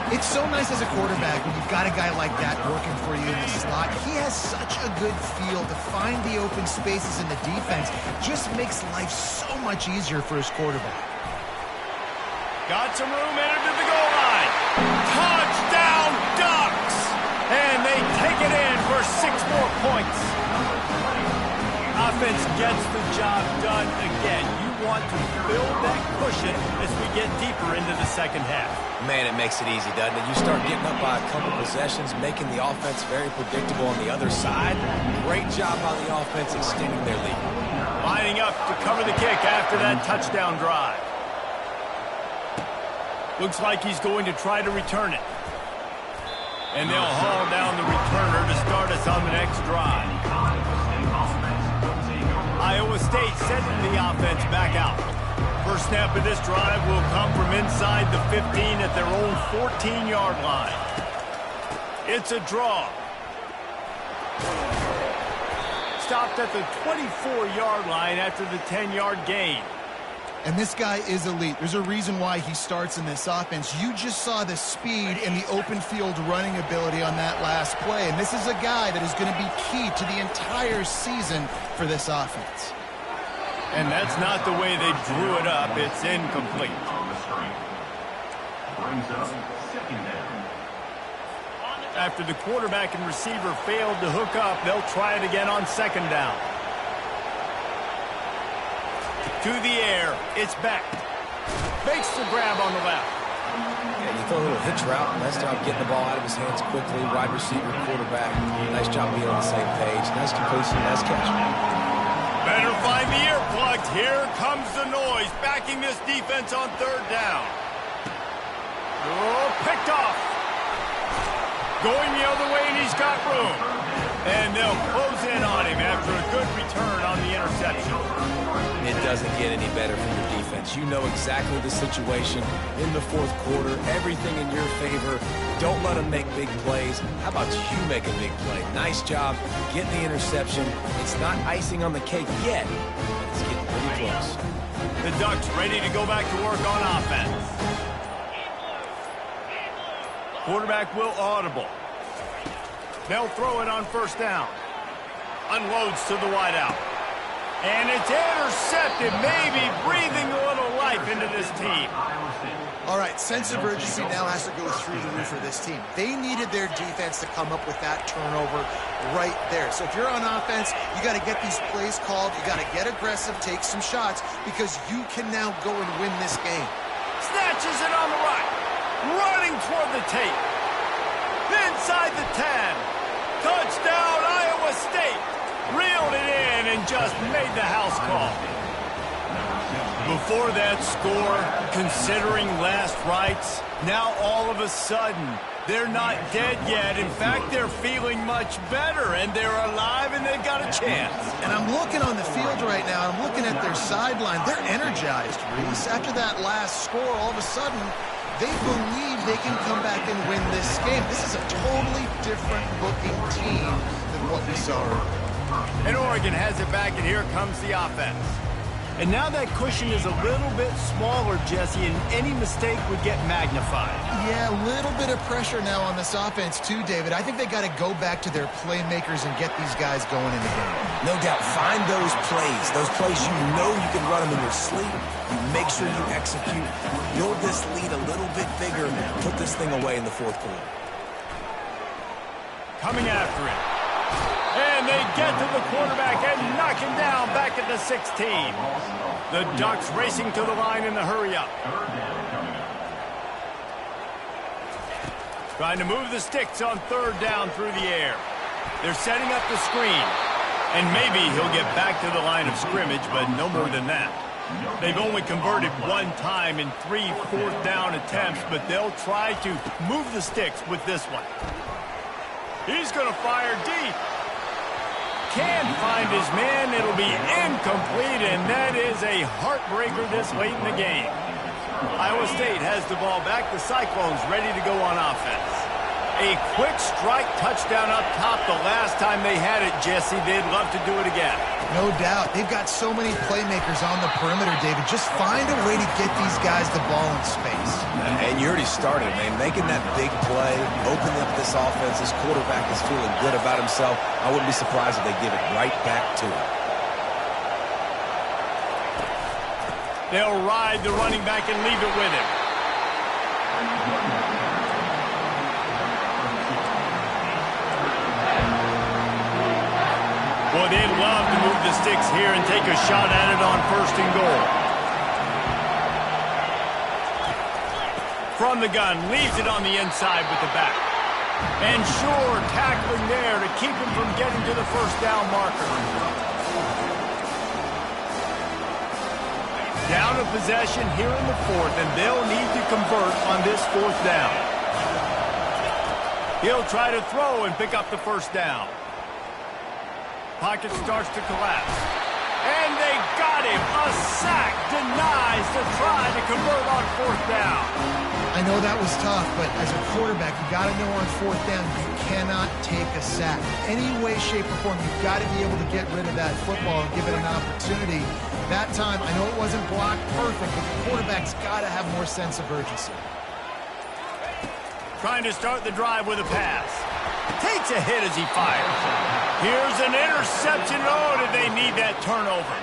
It's so nice as a quarterback when you've got a guy like that working for you in the slot. He has such a good feel to find the open spaces in the defense. Just makes life so much easier for his quarterback. Got some room, entered to the goal line. Touchdown, Ducks! And they take it in for 6 more points. Offense gets the job done again. You want to build that cushion as we get deeper into the second half. Man, it makes it easy, doesn't it? You start getting up by a couple possessions, making the offense very predictable on the other side. Great job by the offense extending their lead. Lining up to cover the kick after that touchdown drive. Looks like he's going to try to return it. And they'll haul down the returner to start us on the next drive. Iowa State sending the offense back out. First snap of this drive will come from inside the 15 at their own 14-yard line. It's a draw. Stopped at the 24-yard line after the 10-yard gain. And this guy is elite. There's a reason why he starts in this offense. You just saw the speed and the open field running ability on that last play. And this is a guy that is going to be key to the entire season for this offense. And that's not the way they drew it up. It's incomplete. After the quarterback and receiver failed to hook up, they'll try it again on 2nd down. To the air. It's Beck. Makes the grab on the left. And you throw a little hitch route. Nice job getting the ball out of his hands quickly. Wide receiver, quarterback. Nice job being on the same page. Nice completion, nice catch. Better find the earplugs. Here comes the noise. Backing this defense on third down. Oh, picked off. Going the other way, and he's got room. And they'll close in on him after a good return on the interception. It doesn't get any better from your defense. You know exactly the situation in the fourth quarter. Everything in your favor. Don't let them make big plays. How about you make a big play? Nice job getting the interception. It's not icing on the cake yet, but it's getting pretty close. The Ducks ready to go back to work on offense. Quarterback will audible. They'll throw it on first down. Unloads to the wideout. And it's intercepted, maybe breathing a little life into this team. All right, sense of urgency now has to go through the roof for this team. They needed their defense to come up with that turnover right there. So if you're on offense, you got to get these plays called. You got to get aggressive, take some shots, because you can now go and win this game. Snatches it on the right. Running toward the tape. Inside the 10. Touchdown, Iowa State. Reeled it in and just made the house call. Before that score, considering last rites, now all of a sudden, they're not dead yet. In fact, they're feeling much better, and they're alive, and they've got a chance. And I'm looking on the field right now. I'm looking at their sideline. They're energized, Reese. After that last score, all of a sudden, they believe they can come back and win this game. This is a totally different looking team than what we saw earlier. And Oregon has it back, and here comes the offense. And now that cushion is a little bit smaller, Jesse, and any mistake would get magnified. Yeah, a little bit of pressure now on this offense too, David. I think they got to go back to their playmakers and get these guys going in the game. No doubt. Find those plays you know you can run them in your sleep. You make sure you execute. Build this lead a little bit bigger. Put this thing away in the fourth quarter. Coming after it. And they get to the quarterback and knock him down back at the 16. The Ducks racing to the line in the hurry-up. Trying to move the sticks on third down through the air. They're setting up the screen. And maybe he'll get back to the line of scrimmage, but no more than that. They've only converted one time in 3 fourth-down attempts, but they'll try to move the sticks with this one. He's going to fire deep. Can't find his man. It'll be incomplete, and that is a heartbreaker this late in the game. Iowa State has the ball back. The Cyclones ready to go on offense. A quick strike touchdown up top the last time they had it, Jesse. They'd love to do it again. No doubt. They've got so many playmakers on the perimeter, David. Just find a way to get these guys the ball in space. And you already started, man. Making that big play, opening up this offense. This quarterback is feeling good about himself. I wouldn't be surprised if they give it right back to him. They'll ride the running back and leave it with him. Boy, they'd love to move the sticks here and take a shot at it on first and goal. From the gun, leaves it on the inside with the back. And Shore tackling there to keep him from getting to the first down marker. Down a possession here in the fourth, and they'll need to convert on this fourth down. He'll try to throw and pick up the first down. Pocket starts to collapse. And they got him. A sack denies the try to convert on fourth down. I know that was tough, but as a quarterback, you got to know on fourth down, you cannot take a sack. Any way, shape, or form, you've got to be able to get rid of that football and give it an opportunity. That time, I know it wasn't blocked perfect, but the quarterback's got to have more sense of urgency. Trying to start the drive with a pass. Takes a hit as he fires. Here's an interception. Oh, did they need that turnover?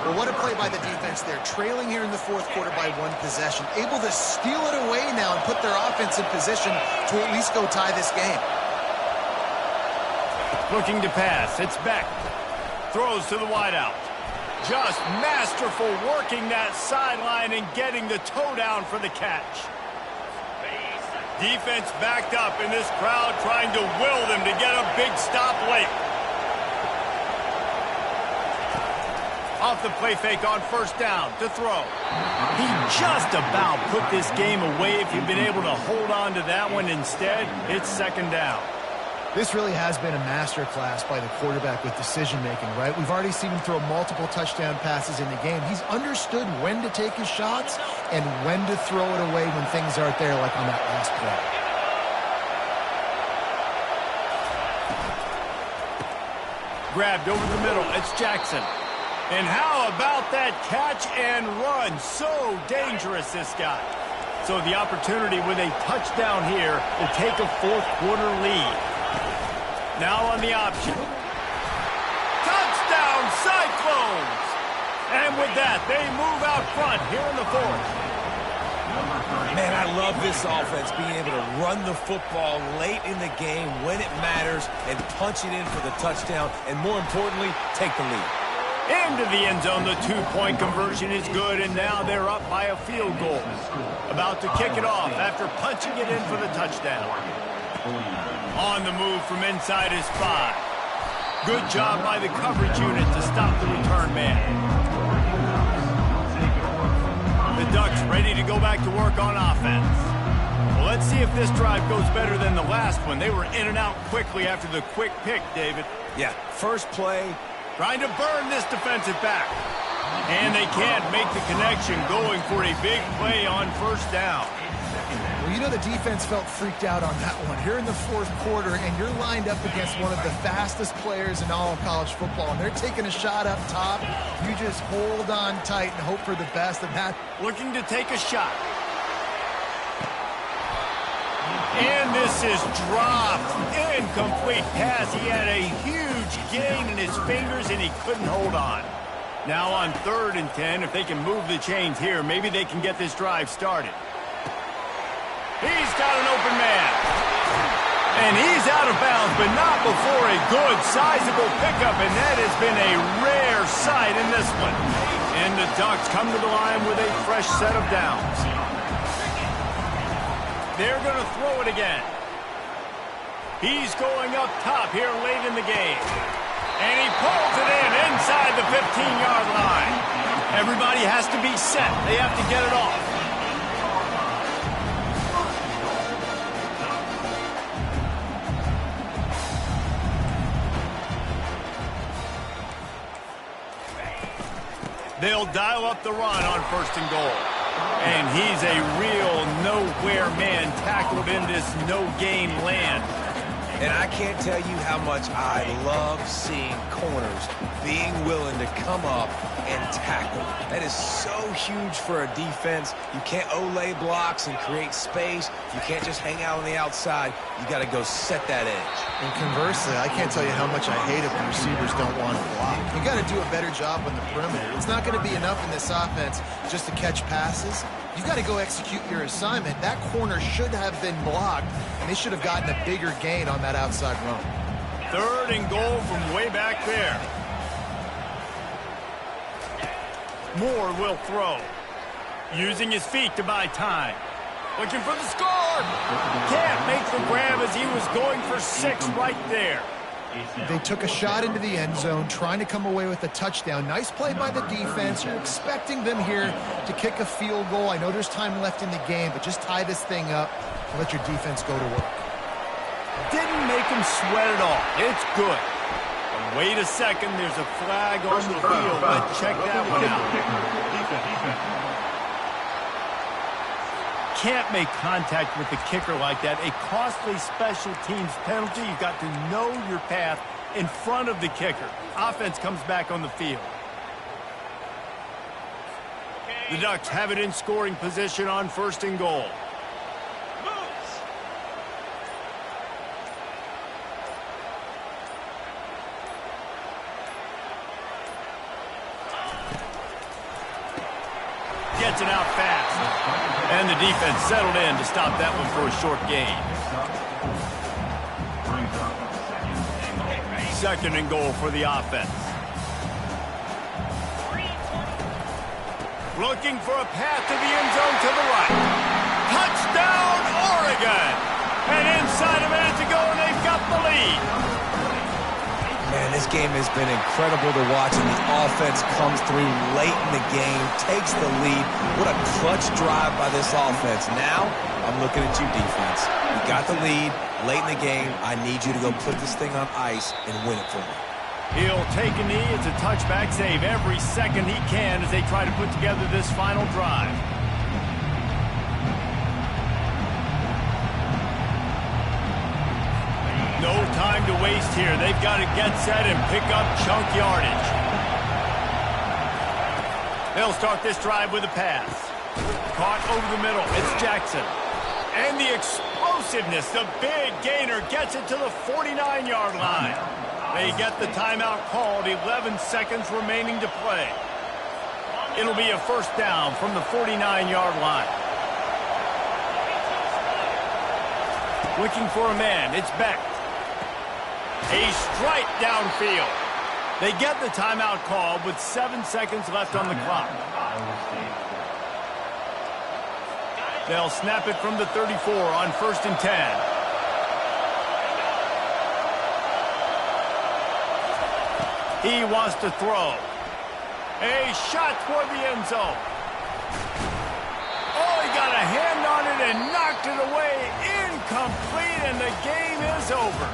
Well, what a play by the defense there. Trailing here in the fourth quarter by one possession. Able to steal it away now and put their offense in position to at least go tie this game. Looking to pass. It's Beck. Throws to the wideout. Just masterful working that sideline and getting the toe down for the catch. Defense backed up in this crowd trying to will them to get a big stop late. Off the play fake on first down to throw. He just about put this game away if he'd been able to hold on to that one. Instead, it's second down. This really has been a masterclass by the quarterback with decision-making, right? We've already seen him throw multiple touchdown passes in the game. He's understood when to take his shots and when to throw it away when things aren't there, like on that last play. Grabbed over the middle. It's Jackson. And how about that catch and run? So dangerous, this guy. So the opportunity with a touchdown here to take a fourth-quarter lead. Now on the option. Touchdown, Cyclones! And with that, they move out front here in the fourth. Man, I love this offense, being able to run the football late in the game when it matters and punch it in for the touchdown, and more importantly, take the lead. Into the end zone, the two-point conversion is good, and now they're up by a field goal. About to kick it off after punching it in for the touchdown. On the move from inside his 5. Good job by the coverage unit to stop the return man. The Ducks ready to go back to work on offense. Well, let's see if this drive goes better than the last one. They were in and out quickly after the quick pick, David. Yeah, first play. Trying to burn this defensive back. And they can't make the connection, going for a big play on first down. Well, you know the defense felt freaked out on that one. Here in the fourth quarter, and you're lined up against one of the fastest players in all of college football, and they're taking a shot up top. You just hold on tight and hope for the best of that. Looking to take a shot. And this is dropped. Incomplete pass. He had a huge gain in his fingers, and he couldn't hold on. Now on 3rd and 10, if they can move the chains here, maybe they can get this drive started. He's got an open man. And he's out of bounds, but not before a good, sizable pickup, and that has been a rare sight in this one. And the Ducks come to the line with a fresh set of downs. They're going to throw it again. He's going up top here late in the game. And he pulls it in inside the 15-yard line. Everybody has to be set. They have to get it off. They'll dial up the run on 1st and goal. And he's a real nowhere man tackled in this no-game land. And I can't tell you how much I love seeing corners being willing to come up and tackle. That is so huge for a defense. You can't olay blocks and create space. You can't just hang out on the outside. You got to go set that edge. And conversely, I can't tell you how much I hate it when receivers don't want to block. You got to do a better job on the perimeter. It's not going to be enough in this offense just to catch passes. You got to go execute your assignment. That corner should have been blocked, and they should have gotten a bigger gain on that outside run. 3rd and goal from way back there. Moore will throw. Using his feet to buy time. Looking for the score. Can't make the grab as he was going for 6 right there. They took a shot into the end zone, trying to come away with a touchdown. Nice play by the defense. You're expecting them here to kick a field goal. I know there's time left in the game, but just tie this thing up and let your defense go to work. Didn't make him sweat at all. It's good. And wait a second. There's a flag on the field. Let's check that one out. Can't make contact with the kicker like that. A costly special teams penalty. You've got to know your path in front of the kicker. Offense comes back on the field. The Ducks have it in scoring position on 1st and goal. Gets it out fast. And the defense settled in to stop that one for a short gain. 2nd and goal for the offense. Looking for a path to the end zone to the right. Touchdown, Oregon! And inside a minute to go, and they've got the lead. Man, this game has been incredible to watch, and the offense comes through late in the game, takes the lead. What a clutch drive by this offense. Now, I'm looking at you, defense. You got the lead late in the game. I need you to go put this thing on ice and win it for me. He'll take a knee. It's a touchback save every second he can as they try to put together this final drive. No time to waste here. They've got to get set and pick up chunk yardage. They'll start this drive with a pass. Caught over the middle. It's Jackson. And the explosiveness, the big gainer gets it to the 49-yard line. They get the timeout called, 11 seconds remaining to play. It'll be a first down from the 49-yard line. Looking for a man, it's Beck. A strike downfield. They get the timeout called with 7 seconds left on the clock. They'll snap it from the 34 on 1st and 10. He wants to throw. A shot toward the end zone. Oh, he got a hand on it and knocked it away. Incomplete, and the game is over.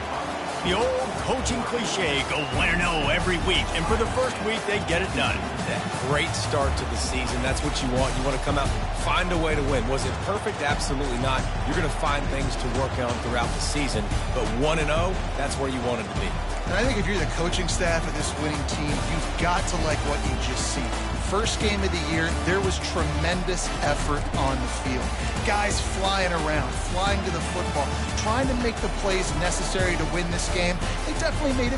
The old coaching cliche, go win or no every week. And for the first week, they get it done. That great start to the season. That's what you want. You want to come out, find a way to win. Was it perfect? Absolutely not. You're going to find things to work on throughout the season. But 1-0, that's where you want it to be. And I think if you're the coaching staff of this winning team, you've got to like what you just see. First game of the year, there was tremendous effort on the field. Guys flying around, flying to the football, trying to make the plays necessary to win this game. They definitely made it